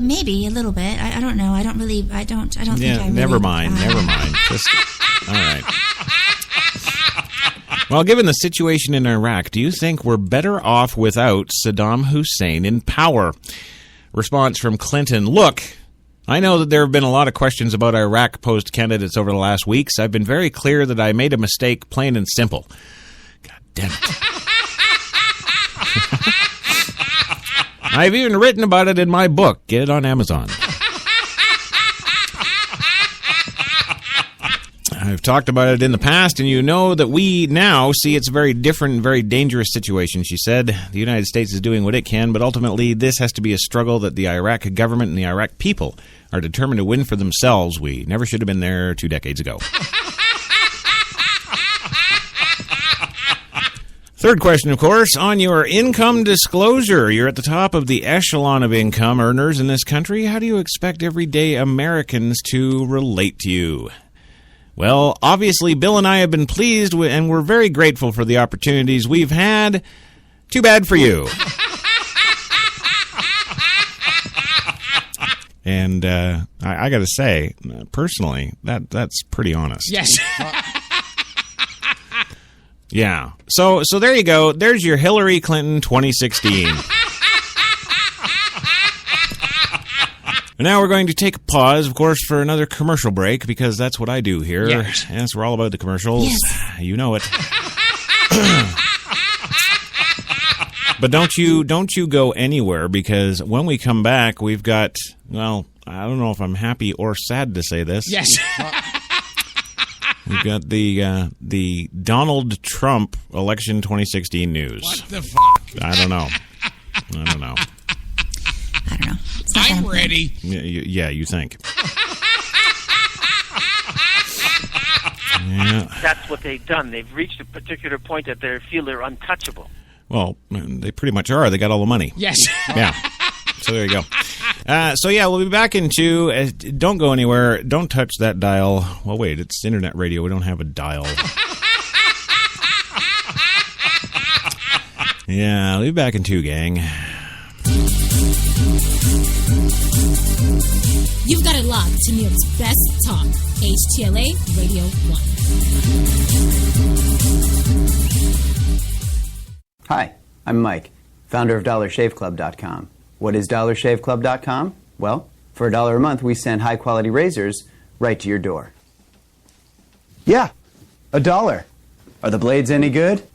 Maybe a little bit. I don't know. I don't think I really... Never mind. Just, all right. Well, given the situation in Iraq, do you think we're better off without Saddam Hussein in power? Response from Clinton, look, I know that there have been a lot of questions about Iraq posed candidates over the last weeks. I've been very clear that I made a mistake, plain and simple. God damn it. I've even written about it in my book. Get it on Amazon. I've talked about it in the past, and you know that we now see it's a very different and very dangerous situation, she said. The United States is doing what it can, but ultimately this has to be a struggle that the Iraq government and the Iraq people are determined to win for themselves. We never should have been there 2 decades ago. Third question, of course, on your income disclosure. You're at the top of the echelon of income earners in this country. How do you expect everyday Americans to relate to you? Well, obviously, Bill and I have been pleased and we're very grateful for the opportunities we've had. Too bad for you. And I got to say, personally, that's pretty honest. Yes. Yeah. So there you go. There's your Hillary Clinton 2016. And now we're going to take a pause, of course, for another commercial break, because that's what I do here. Yes, we're all about the commercials. Yes. You know it. But don't you go anywhere, because when we come back, we've got, well, I don't know if I'm happy or sad to say this. Yes. We've got the Donald Trump election 2016 news. What the fuck? I don't know. I'm ready. Yeah, you think. Yeah. That's what they've done. They've reached a particular point that they feel they're untouchable. Well, they pretty much are. They got all the money. Yes. Yeah. So there you go. We'll be back into... don't go anywhere. Don't touch that dial. Well, wait, it's internet radio. We don't have a dial. Yeah, we'll be back in 2, gang. You've got it locked to New York's best talk, HTLA Radio 1. Hi, I'm Mike, founder of DollarShaveClub.com. What is DollarShaveClub.com? Well, for $1 a month, we send high-quality razors right to your door. Yeah, $1. Are the blades any good?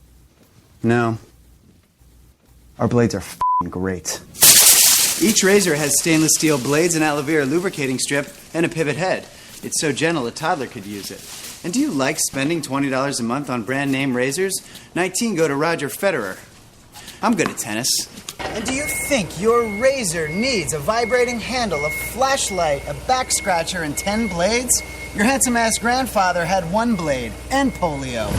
No. Our blades are f***ing great. Each razor has stainless steel blades, an aloe vera lubricating strip, and a pivot head. It's so gentle a toddler could use it. And do you like spending $20 a month on brand name razors? 19 go to Roger Federer. I'm good at tennis. And do you think your razor needs a vibrating handle, a flashlight, a back scratcher, and 10 blades? Your handsome-ass grandfather had 1 blade and polio.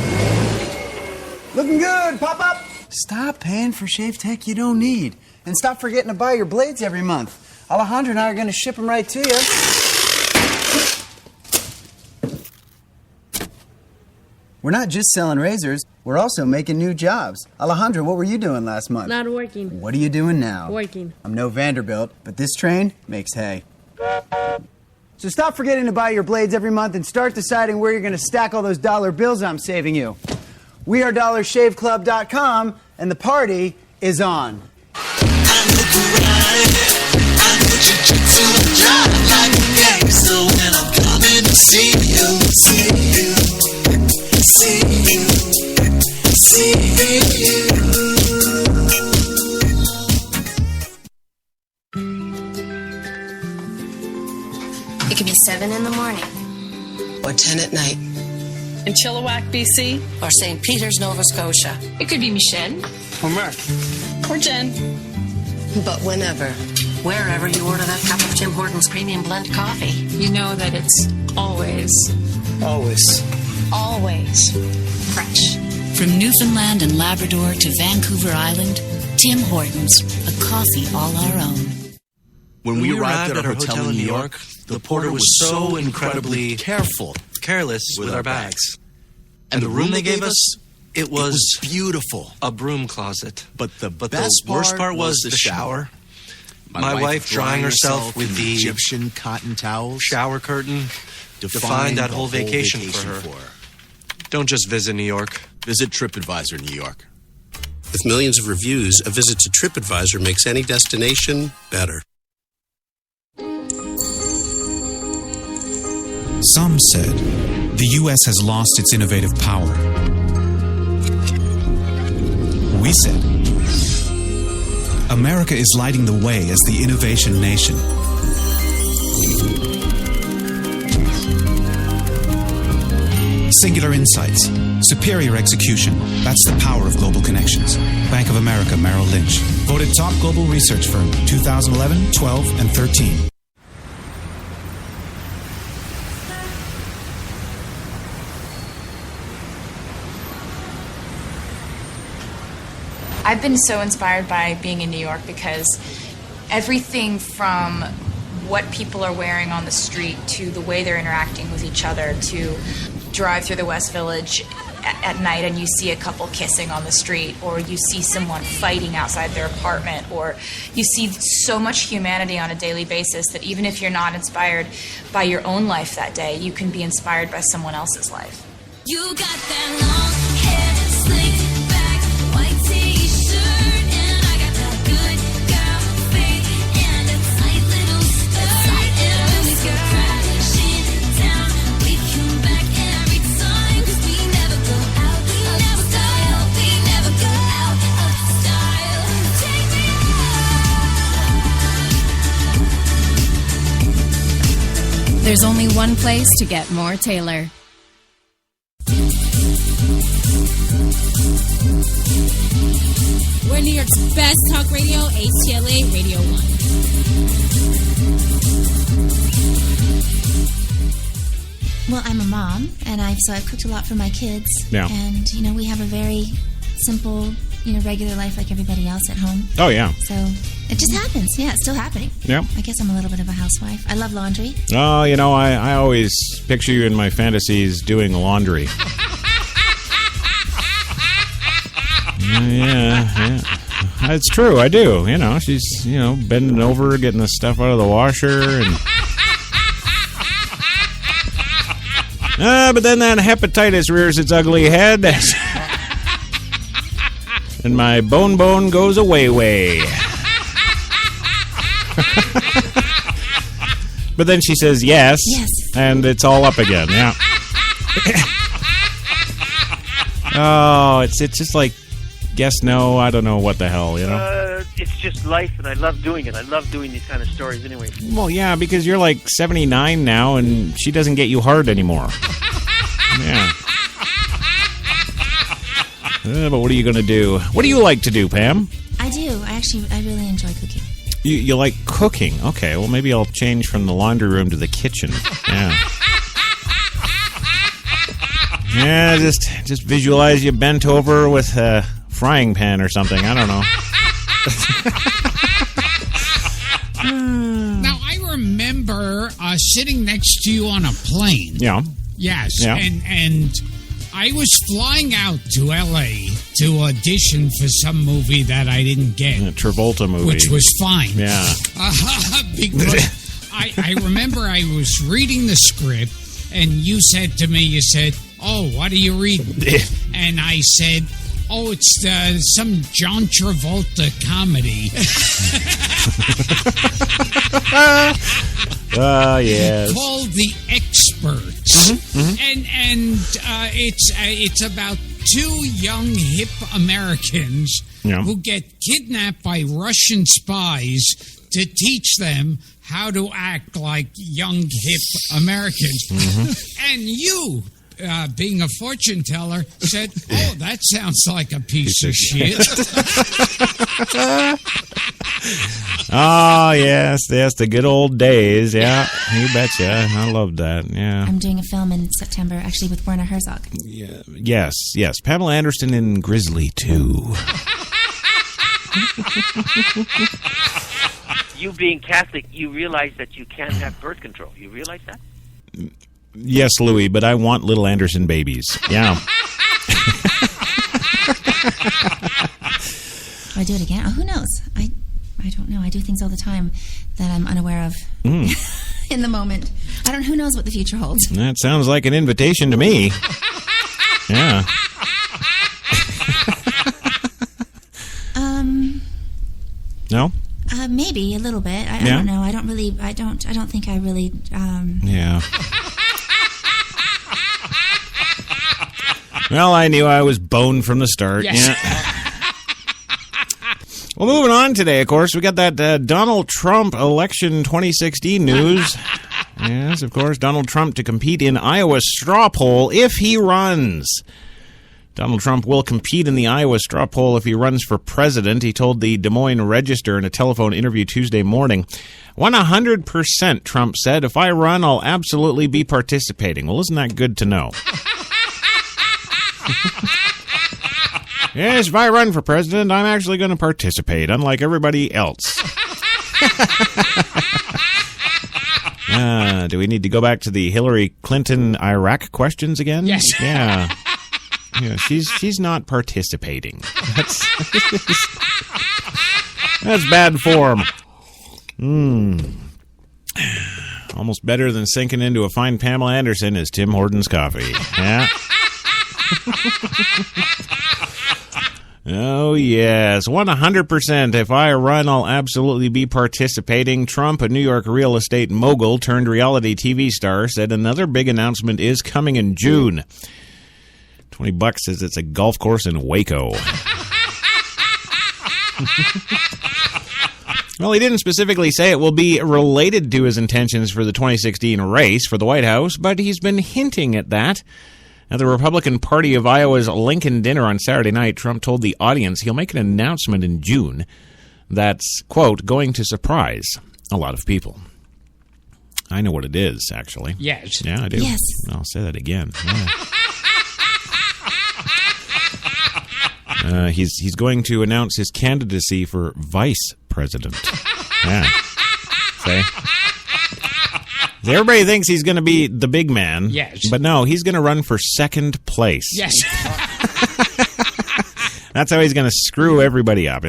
Looking good, pop-up! Stop paying for shave tech you don't need. And stop forgetting to buy your blades every month. Alejandro and I are going to ship them right to you. We're not just selling razors, we're also making new jobs. Alejandro, what were you doing last month? Not working. What are you doing now? Working. I'm no Vanderbilt, but this train makes hay. So stop forgetting to buy your blades every month and start deciding where you're going to stack all those dollar bills I'm saving you. We are DollarShaveClub.com, and the party is on. It could be 7 in the morning. Or 10 at night. In Chilliwack, BC. Or St. Peters, Nova Scotia. It could be Michelle. Or Mark. Or Jen. But whenever. Wherever you order that cup of Tim Hortons Premium Blend Coffee, you know that it's always Always. fresh. From Newfoundland and Labrador to Vancouver Island, Tim Hortons, a coffee all our own. When we arrived at our hotel in New York, the porter was so incredibly careless with our bags. And the room they gave us, it was beautiful. A broom closet. But the worst part was the shower. My wife drying herself with the Egyptian cotton towels. Shower curtain defined that whole vacation for her. Don't just visit New York. Visit TripAdvisor New York. With millions of reviews, a visit to TripAdvisor makes any destination better. Some said the U.S. has lost its innovative power. We said America is lighting the way as the innovation nation. Singular insights, superior execution. That's the power of global connections. Bank of America, Merrill Lynch. Voted top global research firm 2011, 12, and 13. I've been so inspired by being in New York because everything from what people are wearing on the street to the way they're interacting with each other, to drive through the West Village at night and you see a couple kissing on the street, or you see someone fighting outside their apartment, or you see so much humanity on a daily basis that even if you're not inspired by your own life that day, you can be inspired by someone else's life. You got that long hair, slick back, white t-shirt, and I got that good girl face and a tight little skirt. And when we go crashing down, we come back every time, 'cause we never go out of style. We never go out of style. Take me out. There's only one place to get more Taylor. We're New York's best talk radio, HTLA Radio 1. Well, I'm a mom, and I've cooked a lot for my kids. Yeah. And, we have a very simple, regular life like everybody else at home. Oh, yeah. So it just happens. Yeah, it's still happening. Yep. I guess I'm a little bit of a housewife. I love laundry. Oh, I always picture you in my fantasies doing laundry. Yeah. It's true, I do. She's, bending over, getting the stuff out of the washer. But then that hepatitis rears its ugly head. And my bone goes away. But then she says yes. Yes. And it's all up again, yeah. Oh, it's just like, guess no, I don't know what the hell, It's just life, and I love doing it. I love doing these kind of stories anyway. Well, yeah, because you're like 79 now, and she doesn't get you hard anymore. Yeah. But what are you going to do? What do you like to do, Pam? I do. I really enjoy cooking. You like cooking? Okay, well, maybe I'll change from the laundry room to the kitchen. Yeah. Yeah, just visualize you bent over with a frying pan or something. I don't know. Now, I remember sitting next to you on a plane. Yeah. Yes, Yeah. and I was flying out to L.A. to audition for some movie that I didn't get. A Travolta movie. Which was fine. Yeah. Because I remember I was reading the script, and you said to me, "Oh, what are you reading?" And I said, "Oh, it's some John Travolta comedy." Yes. Called The Experts. And it's about two young hip Americans who get kidnapped by Russian spies to teach them how to act like young hip Americans. And you being a fortune teller, said, "Oh, that sounds like a piece of shit." Oh, yes, the good old days. Yeah, you betcha. I love that. Yeah. I'm doing a film in September, actually, with Werner Herzog. Yeah. Yes. Pamela Anderson in Grizzly 2. You being Catholic, you realize that you can't have birth control. You realize that? Yes, Louis, but I want little Anderson babies. Yeah. Do I do it again? Oh, who knows? I don't know. I do things all the time that I'm unaware of in the moment. Who knows what the future holds? That sounds like an invitation to me. Yeah. No? Maybe a little bit. I don't know. I don't think I really. Yeah. Well, I knew I was boned from the start. Yes. Yeah. Well, moving on today, of course, we got that Donald Trump election 2016 news. Yes, of course, Donald Trump to compete in Iowa straw poll if he runs. Donald Trump will compete in the Iowa straw poll if he runs for president, he told the Des Moines Register in a telephone interview Tuesday morning. 100%, Trump said. If I run, I'll absolutely be participating. Well, isn't that good to know? Yes, if I run for president, I'm actually going to participate, unlike everybody else. Do we need to go back to the Hillary Clinton Iraq questions again? Yes. Yeah. Yeah, she's not participating. That's bad form. Almost better than sinking into a fine Pamela Anderson is Tim Hortons coffee. Yeah. Oh, yes. 100%. If I run, I'll absolutely be participating. Trump, a New York real estate mogul turned reality TV star, said another big announcement is coming in June. $20 says it's a golf course in Waco. Well, he didn't specifically say it will be related to his intentions for the 2016 race for the White House, but he's been hinting at that. At the Republican Party of Iowa's Lincoln dinner on Saturday night, Trump told the audience he'll make an announcement in June that's, quote, going to surprise a lot of people. I know what it is, actually. Yes. Yeah, I do. Yes. I'll say that again. Yeah. He's going to announce his candidacy for vice president. Yeah. See? Everybody thinks he's going to be the big man. Yes. But no, he's going to run for second place. Yes. That's how he's going to screw everybody up.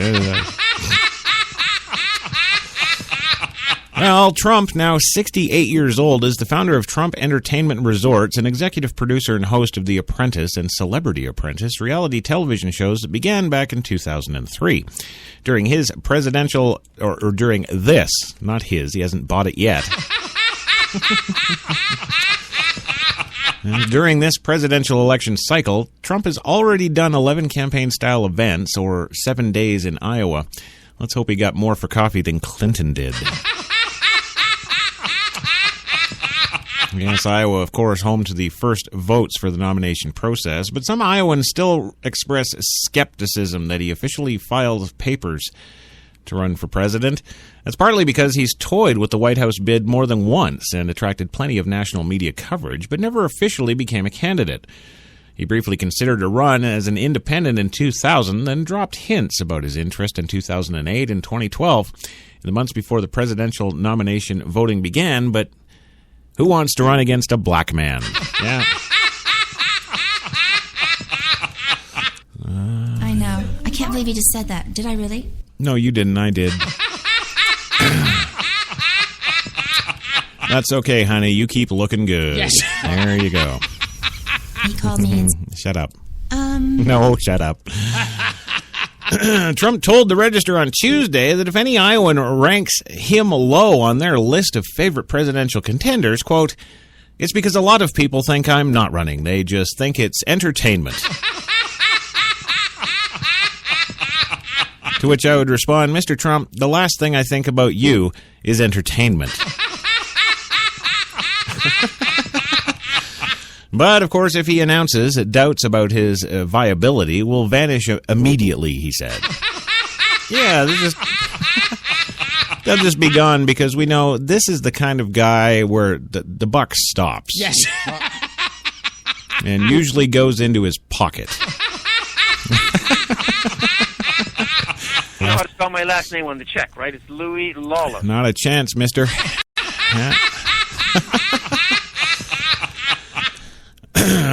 Well, Trump, now 68 years old, is the founder of Trump Entertainment Resorts, an executive producer and host of The Apprentice and Celebrity Apprentice, reality television shows that began back in 2003. During his presidential, or during this, not his, he hasn't bought it yet. During this presidential election cycle, Trump has already done 11 campaign-style events, or 7 days in Iowa. Let's hope he got more for coffee than Clinton did. Yes, Iowa, of course, home to the first votes for the nomination process, but some Iowans still express skepticism that he officially filed papers to run for president. That's partly because he's toyed with the White House bid more than once and attracted plenty of national media coverage, but never officially became a candidate. He briefly considered a run as an independent in 2000, then dropped hints about his interest in 2008 and 2012, in the months before the presidential nomination voting began, but who wants to run against a black man? Yeah. I know. I can't believe you just said that. Did I really? No, you didn't. I did. That's okay, honey. You keep looking good. Yes. There you go. He called me and... Shut up. No, shut up. Trump told the Register on Tuesday that if any Iowan ranks him low on their list of favorite presidential contenders, quote, it's because a lot of people think I'm not running. They just think it's entertainment. To which I would respond, Mr. Trump, the last thing I think about you is entertainment. But, of course, if he announces that doubts about his viability will vanish immediately, he said. Yeah, they'll just be gone because we know this is the kind of guy where the buck stops. Yes. And usually goes into his pocket. You know how to spell my last name on the check, right? It's Louis Lawler. Not a chance, mister. Yeah.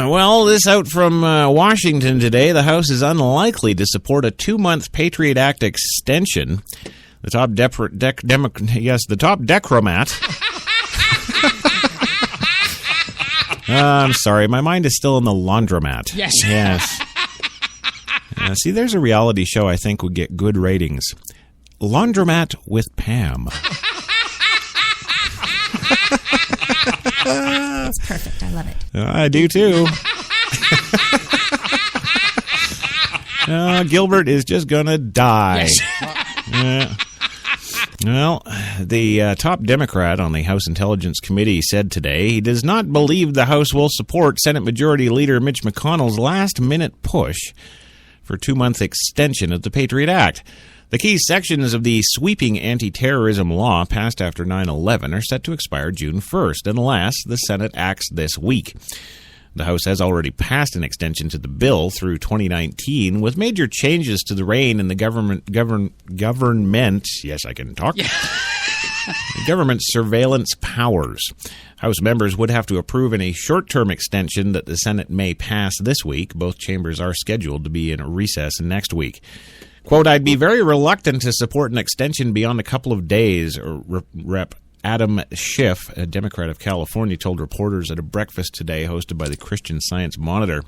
Well, this out from Washington today. The House is unlikely to support a 2-month Patriot Act extension. The top the top decromat. I'm sorry, my mind is still in the laundromat. Yes. Yes. See, there's a reality show I think would get good ratings. Laundromat with Pam. It's perfect. I love it. I do too. Gilbert is just gonna die. Yes. Well, the top Democrat on the House Intelligence Committee said today he does not believe the House will support Senate Majority Leader Mitch McConnell's last-minute push for a 2-month extension of the Patriot Act. The key sections of the sweeping anti-terrorism law passed after 9/11 are set to expire June 1st, unless the Senate acts this week. The House has already passed an extension to the bill through 2019, with major changes to the reign in the government, yes, I can talk, the government's surveillance powers. House members would have to approve in a short-term extension that the Senate may pass this week. Both chambers are scheduled to be in a recess next week. Quote, I'd be very reluctant to support an extension beyond a couple of days, Rep. Adam Schiff, a Democrat of California, told reporters at a breakfast today hosted by the Christian Science Monitor.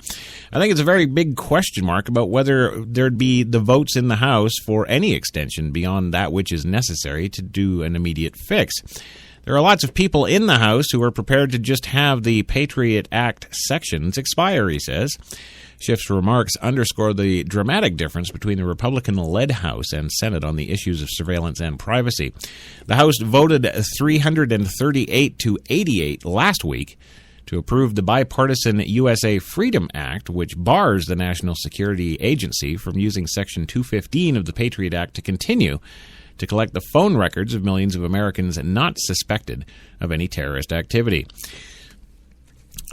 I think it's a very big question mark about whether there'd be the votes in the House for any extension beyond that which is necessary to do an immediate fix. There are lots of people in the House who are prepared to just have the Patriot Act sections expire, he says. Schiff's remarks underscore the dramatic difference between the Republican-led House and Senate on the issues of surveillance and privacy. The House voted 338 to 88 last week to approve the bipartisan USA Freedom Act, which bars the National Security Agency from using Section 215 of the Patriot Act to continue to collect the phone records of millions of Americans not suspected of any terrorist activity.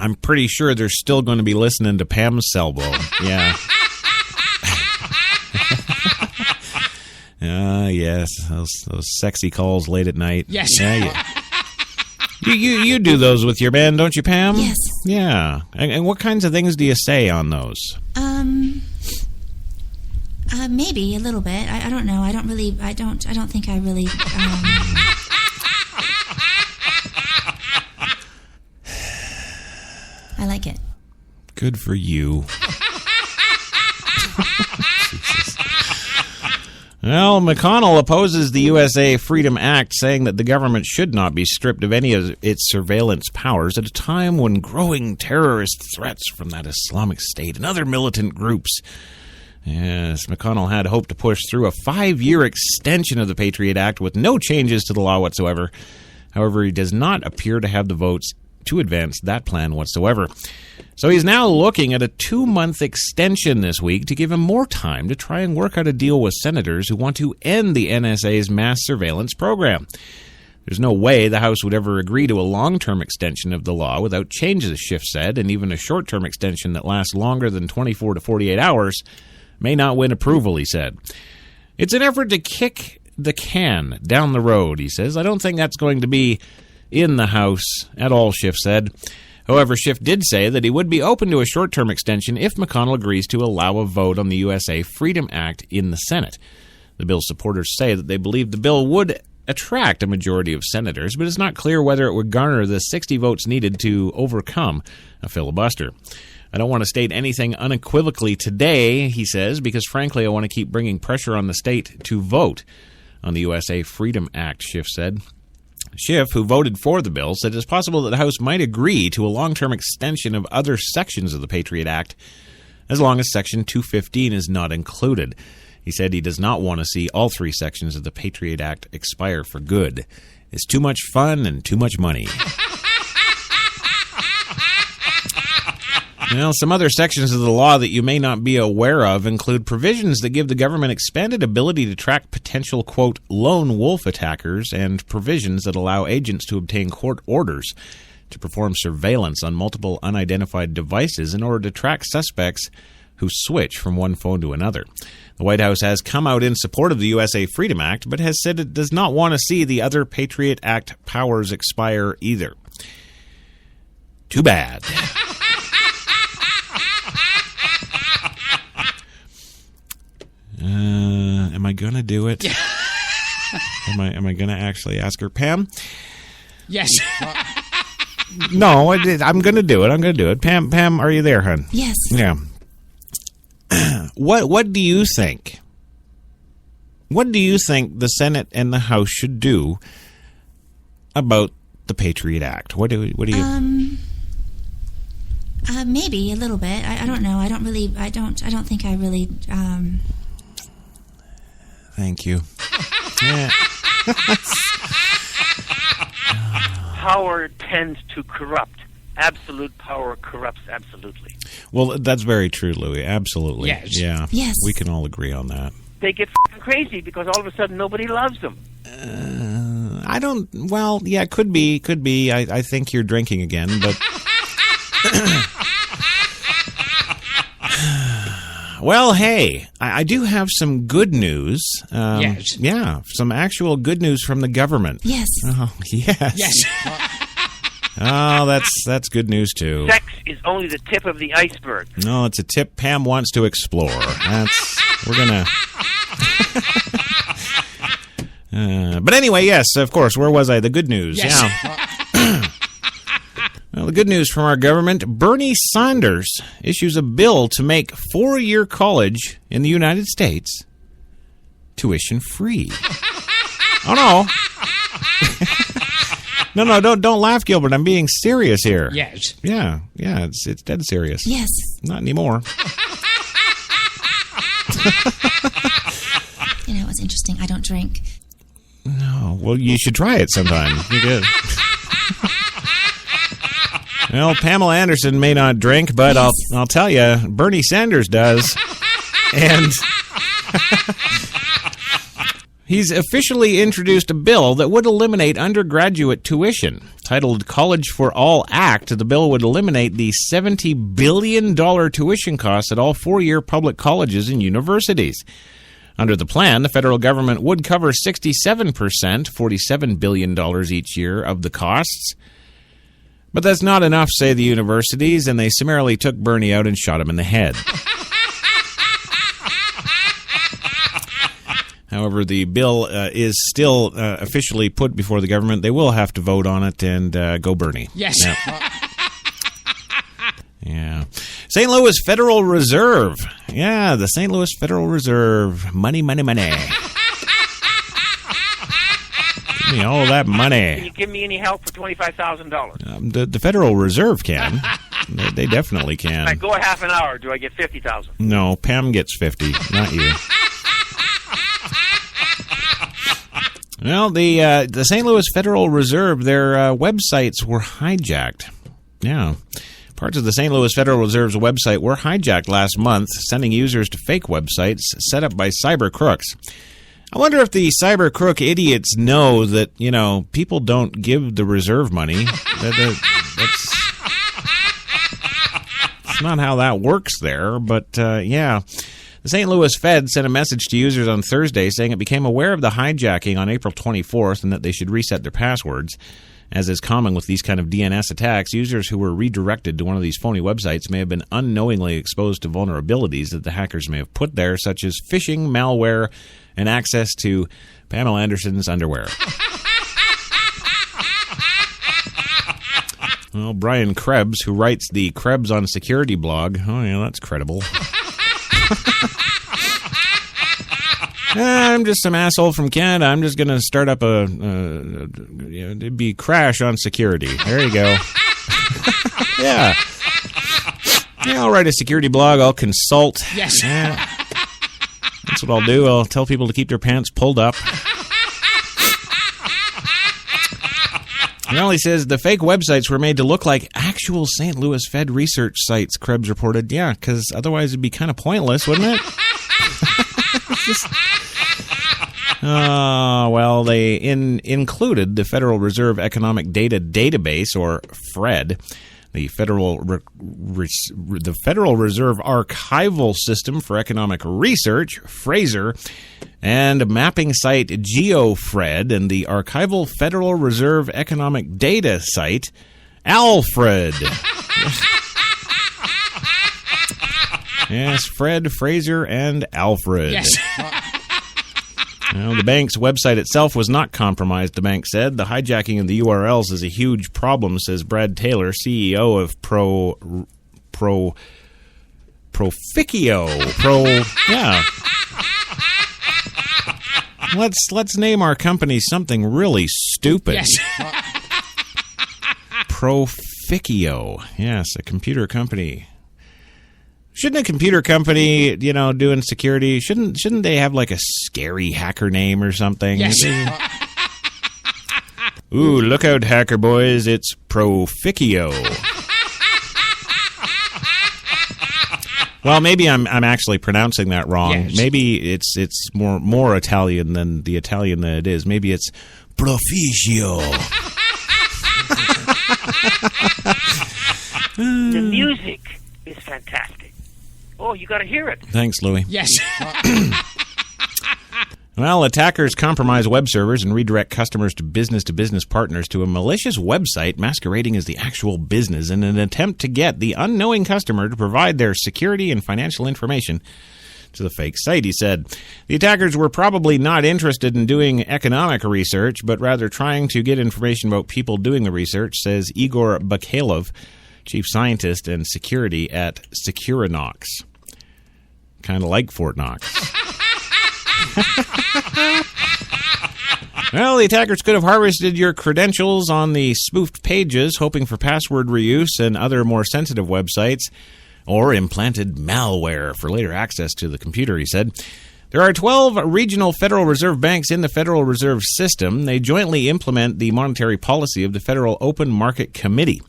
I'm pretty sure they're still going to be listening to Pam's Selbo. Yeah. Yes, those sexy calls late at night. Yes. Yeah. You do those with your band, don't you, Pam? Yes. Yeah. And what kinds of things do you say on those? Maybe a little bit. I don't know. I don't think I really. I like it. Good for you. Well, McConnell opposes the USA Freedom Act, saying that the government should not be stripped of any of its surveillance powers at a time when growing terrorist threats from that Islamic State and other militant groups. Yes, McConnell had hoped to push through a 5-year extension of the Patriot Act with no changes to the law whatsoever. However, he does not appear to have the votes to advance that plan whatsoever. So he's now looking at a 2-month extension this week to give him more time to try and work out a deal with senators who want to end the NSA's mass surveillance program. There's no way the House would ever agree to a long-term extension of the law without changes, Schiff said, and even a short-term extension that lasts longer than 24 to 48 hours may not win approval, he said. It's an effort to kick the can down the road, he says. I don't think that's going to be in the House at all, Schiff said. However, Schiff did say that he would be open to a short-term extension if McConnell agrees to allow a vote on the USA Freedom Act in the Senate. The bill's supporters say that they believe the bill would attract a majority of senators, but it's not clear whether it would garner the 60 votes needed to overcome a filibuster. I don't want to state anything unequivocally today, he says, because frankly I want to keep bringing pressure on the state to vote on the USA Freedom Act, Schiff said. Schiff, who voted for the bill, said it's possible that the House might agree to a long-term extension of other sections of the Patriot Act as long as Section 215 is not included. He said he does not want to see all 3 sections of the Patriot Act expire for good. It's too much fun and too much money. Well, some other sections of the law that you may not be aware of include provisions that give the government expanded ability to track potential, quote, lone wolf attackers, and provisions that allow agents to obtain court orders to perform surveillance on multiple unidentified devices in order to track suspects who switch from one phone to another. The White House has come out in support of the USA Freedom Act, but has said it does not want to see the other Patriot Act powers expire either. Too bad. Am I going to do it? Am I going to actually ask her, Pam? Yes. No, I'm going to do it. Pam, are you there, hon? Yes. Yeah. What do you think? What do you think the Senate and the House should do about the Patriot Act? What do you? Maybe a little bit. I don't know. I don't think I really. Thank you. Yeah. Power tends to corrupt. Absolute power corrupts absolutely. Well, that's very true, Louis. Absolutely. Yes. Yeah. Yes. We can all agree on that. They get crazy because all of a sudden nobody loves them. I don't. Well, yeah, could be. I think you're drinking again, but. Well, hey, I do have some good news. Yes. Yeah, some actual good news from the government. Yes. Oh, yes. Yes. Oh, that's good news too. Sex is only the tip of the iceberg. No, it's a tip Pam wants to explore. We're gonna. But anyway, yes, of course. Where was I? The good news. Yes. Yeah. Well, the good news from our government: Bernie Sanders issues a bill to make 4-year college in the United States tuition free. Oh no. No, don't laugh, Gilbert. I'm being serious here. Yes. Yeah, it's dead serious. Yes. Not anymore. It was interesting. I don't drink. No, well, you should try it sometime. You good. Well, Pamela Anderson may not drink, but yes. I'll tell you, Bernie Sanders does. And he's officially introduced a bill that would eliminate undergraduate tuition. Titled College for All Act, the bill would eliminate the $70 billion tuition costs at all 4-year public colleges and universities. Under the plan, the federal government would cover 67%, $47 billion each year, of the costs. But that's not enough, say the universities, and they summarily took Bernie out and shot him in the head. However, the bill is still officially put before the government. They will have to vote on it, and go Bernie. Yes. Yeah. St. Louis Federal Reserve. Yeah, the St. Louis Federal Reserve. Money. Give me all that money. Can you give me any help for $25,000? The Federal Reserve can. They definitely can. I go a half an hour. Do I get $50,000? No, Pam gets 50, not you. Well, the St. Louis Federal Reserve, their websites were hijacked. Yeah. Parts of the St. Louis Federal Reserve's website were hijacked last month, sending users to fake websites set up by cyber crooks. I wonder if the cyber crook idiots know that, people don't give the reserve money. That's not how that works there, but yeah. The St. Louis Fed sent a message to users on Thursday saying it became aware of the hijacking on April 24th and that they should reset their passwords. As is common with these kind of DNS attacks, users who were redirected to one of these phony websites may have been unknowingly exposed to vulnerabilities that the hackers may have put there, such as phishing, malware, and access to Pamela Anderson's underwear. Well, Brian Krebs, who writes the Krebs on Security blog, oh yeah, that's credible. I'm just some asshole from Canada. I'm just going to start up it'd be crash on security. There you go. Yeah. Yeah, I'll write a security blog. I'll consult. Yes. Yeah. That's what I'll do. I'll tell people to keep their pants pulled up. Well, he says the fake websites were made to look like actual St. Louis Fed research sites, Krebs reported. Yeah, because otherwise it'd be kind of pointless, wouldn't it? Well, they included the Federal Reserve Economic Data Database, or FRED, the Federal Reserve Archival System for Economic Research, Fraser, and mapping site GeoFred, and the Archival Federal Reserve Economic Data site, Alfred. Yes, Fred, Fraser, and Alfred. Yes. Well, the bank's website itself was not compromised, the bank said. The hijacking of the URLs is a huge problem, says Brad Taylor, CEO of Proficio. Yeah. Let's name our company something really stupid. Yes. Proficio. Yes, a computer company. Shouldn't a computer company, doing security, shouldn't they have like a scary hacker name or something? Yes. Ooh, look out, hacker boys, it's Proficio. Well, maybe I'm actually pronouncing that wrong. Yes. Maybe it's more Italian than the Italian that it is. Maybe it's Proficio. The music is fantastic. Oh, you got to hear it. Thanks, Louie. Yes. Well, attackers compromise web servers and redirect customers to business partners to a malicious website masquerading as the actual business in an attempt to get the unknowing customer to provide their security and financial information to the fake site, he said. The attackers were probably not interested in doing economic research, but rather trying to get information about people doing the research, says Igor Bakhailov, chief scientist and security at Securinox. Kind of like Fort Knox. Well, the attackers could have harvested your credentials on the spoofed pages, hoping for password reuse and other more sensitive websites, or implanted malware for later access to the computer, he said. There are 12 regional Federal Reserve banks in the Federal Reserve System. They jointly implement the monetary policy of the Federal Open Market Committee.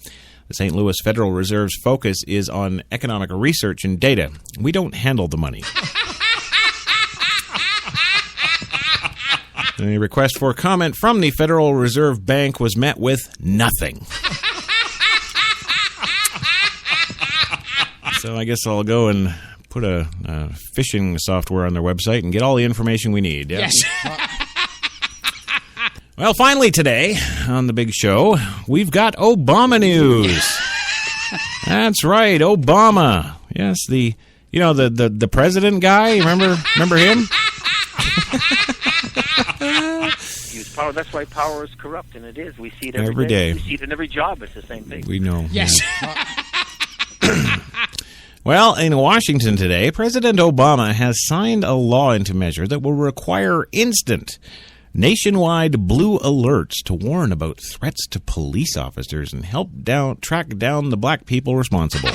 The St. Louis Federal Reserve's focus is on economic research and data. We don't handle the money. The request for comment from the Federal Reserve Bank was met with nothing. So I guess I'll go and put a phishing software on their website and get all the information we need. Yeah? Yes. Well, finally today on the big show, we've got Obama news. That's right, Obama. Yes, the president guy. Remember him? Use power. That's why power is corrupt, and it is. We see it every day. We see it in every job. It's the same thing. We know. Yes. Well, in Washington today, President Obama has signed a law into measure that will require instant nationwide blue alerts to warn about threats to police officers and help track down the black people responsible.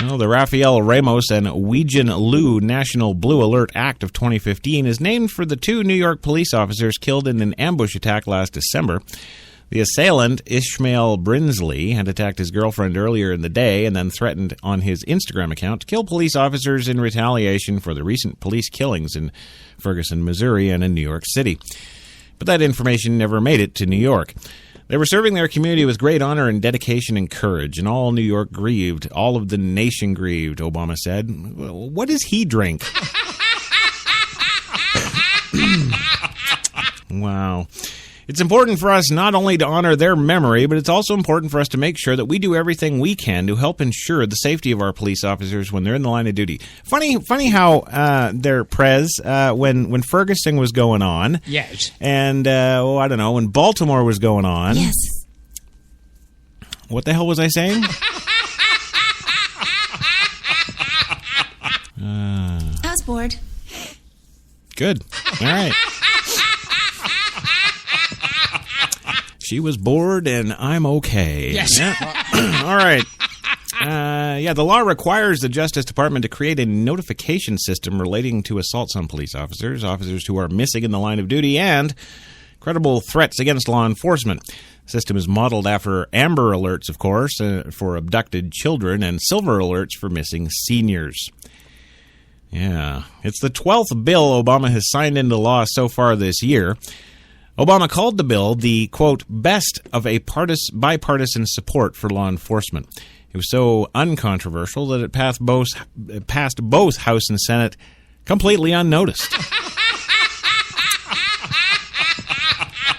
Well, the Rafael Ramos and Weijin Liu National Blue Alert Act of 2015 is named for the two New York police officers killed in an ambush attack last December. The assailant, Ishmael Brinsley, had attacked his girlfriend earlier in the day and then threatened on his Instagram account to kill police officers in retaliation for the recent police killings in Ferguson, Missouri, and in New York City. But that information never made it to New York. They were serving their community with great honor and dedication and courage, and all New York grieved. All of the nation grieved, Obama said. What does he drink? Wow. It's important for us not only to honor their memory, but it's also important for us to make sure that we do everything we can to help ensure the safety of our police officers when they're in the line of duty. Funny how their when Ferguson was going on, yes, and I don't know, when Baltimore was going on, yes. What the hell was I saying? I was bored. Good. All right. She was bored, and I'm okay. Yes. Yeah. All right. The law requires the Justice Department to create a notification system relating to assaults on police officers who are missing in the line of duty, and credible threats against law enforcement. The system is modeled after Amber Alerts, of course, for abducted children, and Silver Alerts for missing seniors. Yeah, it's the 12th bill Obama has signed into law so far this year. Obama called the bill the, quote, best of a bipartisan support for law enforcement. It was so uncontroversial that it passed both House and Senate completely unnoticed.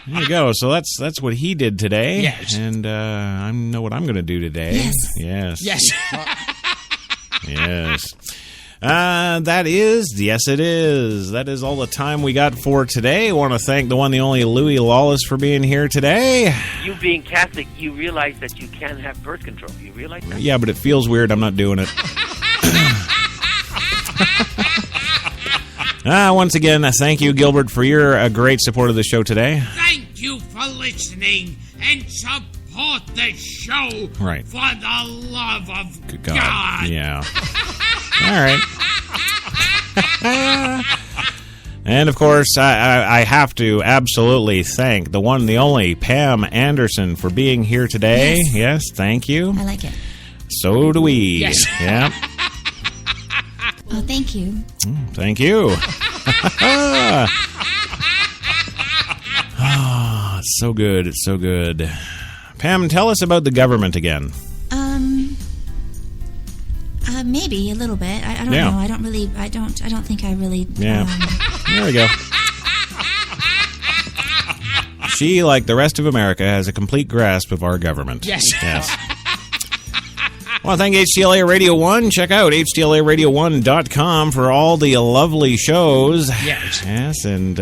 There you go. So that's what he did today. Yes. And I know what I'm going to do today. Yes. Yes. Yes. That is all the time we got for today. I want to thank the one, the only Louis Lawless for being here today. You being Catholic, you realize that you can have birth control. You realize that? Yeah, but it feels weird. I'm not doing it. Once again, thank you, Gilbert, for your great support of the show today. Thank you for listening and support the show. Right. For the love of God. Yeah. All right. And, of course, I have to absolutely thank the one, the only Pam Anderson for being here today. Yes, thank you. I like it. So do we. Yes. Yeah. Oh, thank you. Thank you. Oh, it's so good. It's so good. Pam, tell us about the government again. Maybe a little bit. I don't know. I don't think I really. Yeah. There we go. She, like the rest of America, has a complete grasp of our government. Yes. Yes. I want to thank HTLA Radio 1. Check out HTLARadio1.com for all the lovely shows. Yes. Yes, and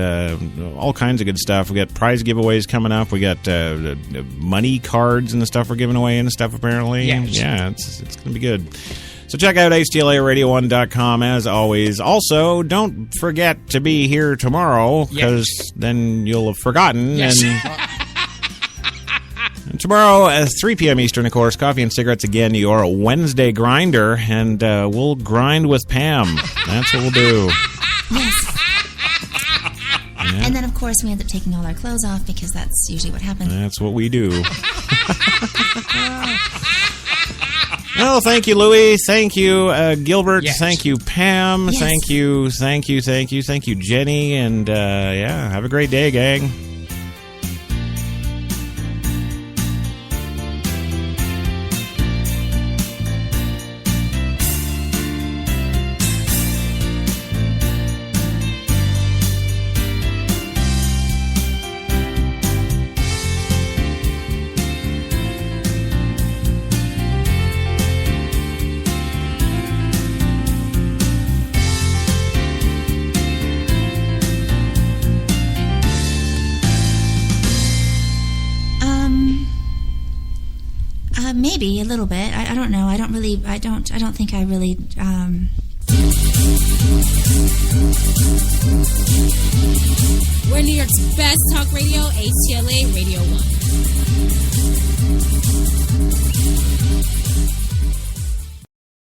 all kinds of good stuff. We got prize giveaways coming up. We got money cards and the stuff we're giving away and stuff, apparently. Yes. Yeah, it's going to be good. So check out HTLARadio1.com as always. Also, don't forget to be here tomorrow, because then you'll have forgotten. Yes. And tomorrow at 3 p.m. Eastern, of course, Coffee and Cigarettes again, your Wednesday grinder, and we'll grind with Pam. That's what we'll do. Yes. Yeah. And then, of course, we end up taking all our clothes off, because that's usually what happens. That's what we do. Well, thank you, Louie. Thank you, Gilbert. Yes. Thank you, Pam. Yes. Thank you, Jenny. And, have a great day, gang. Maybe a little bit. I don't know. I don't think I really. We're New York's best talk radio, HTLA Radio 1.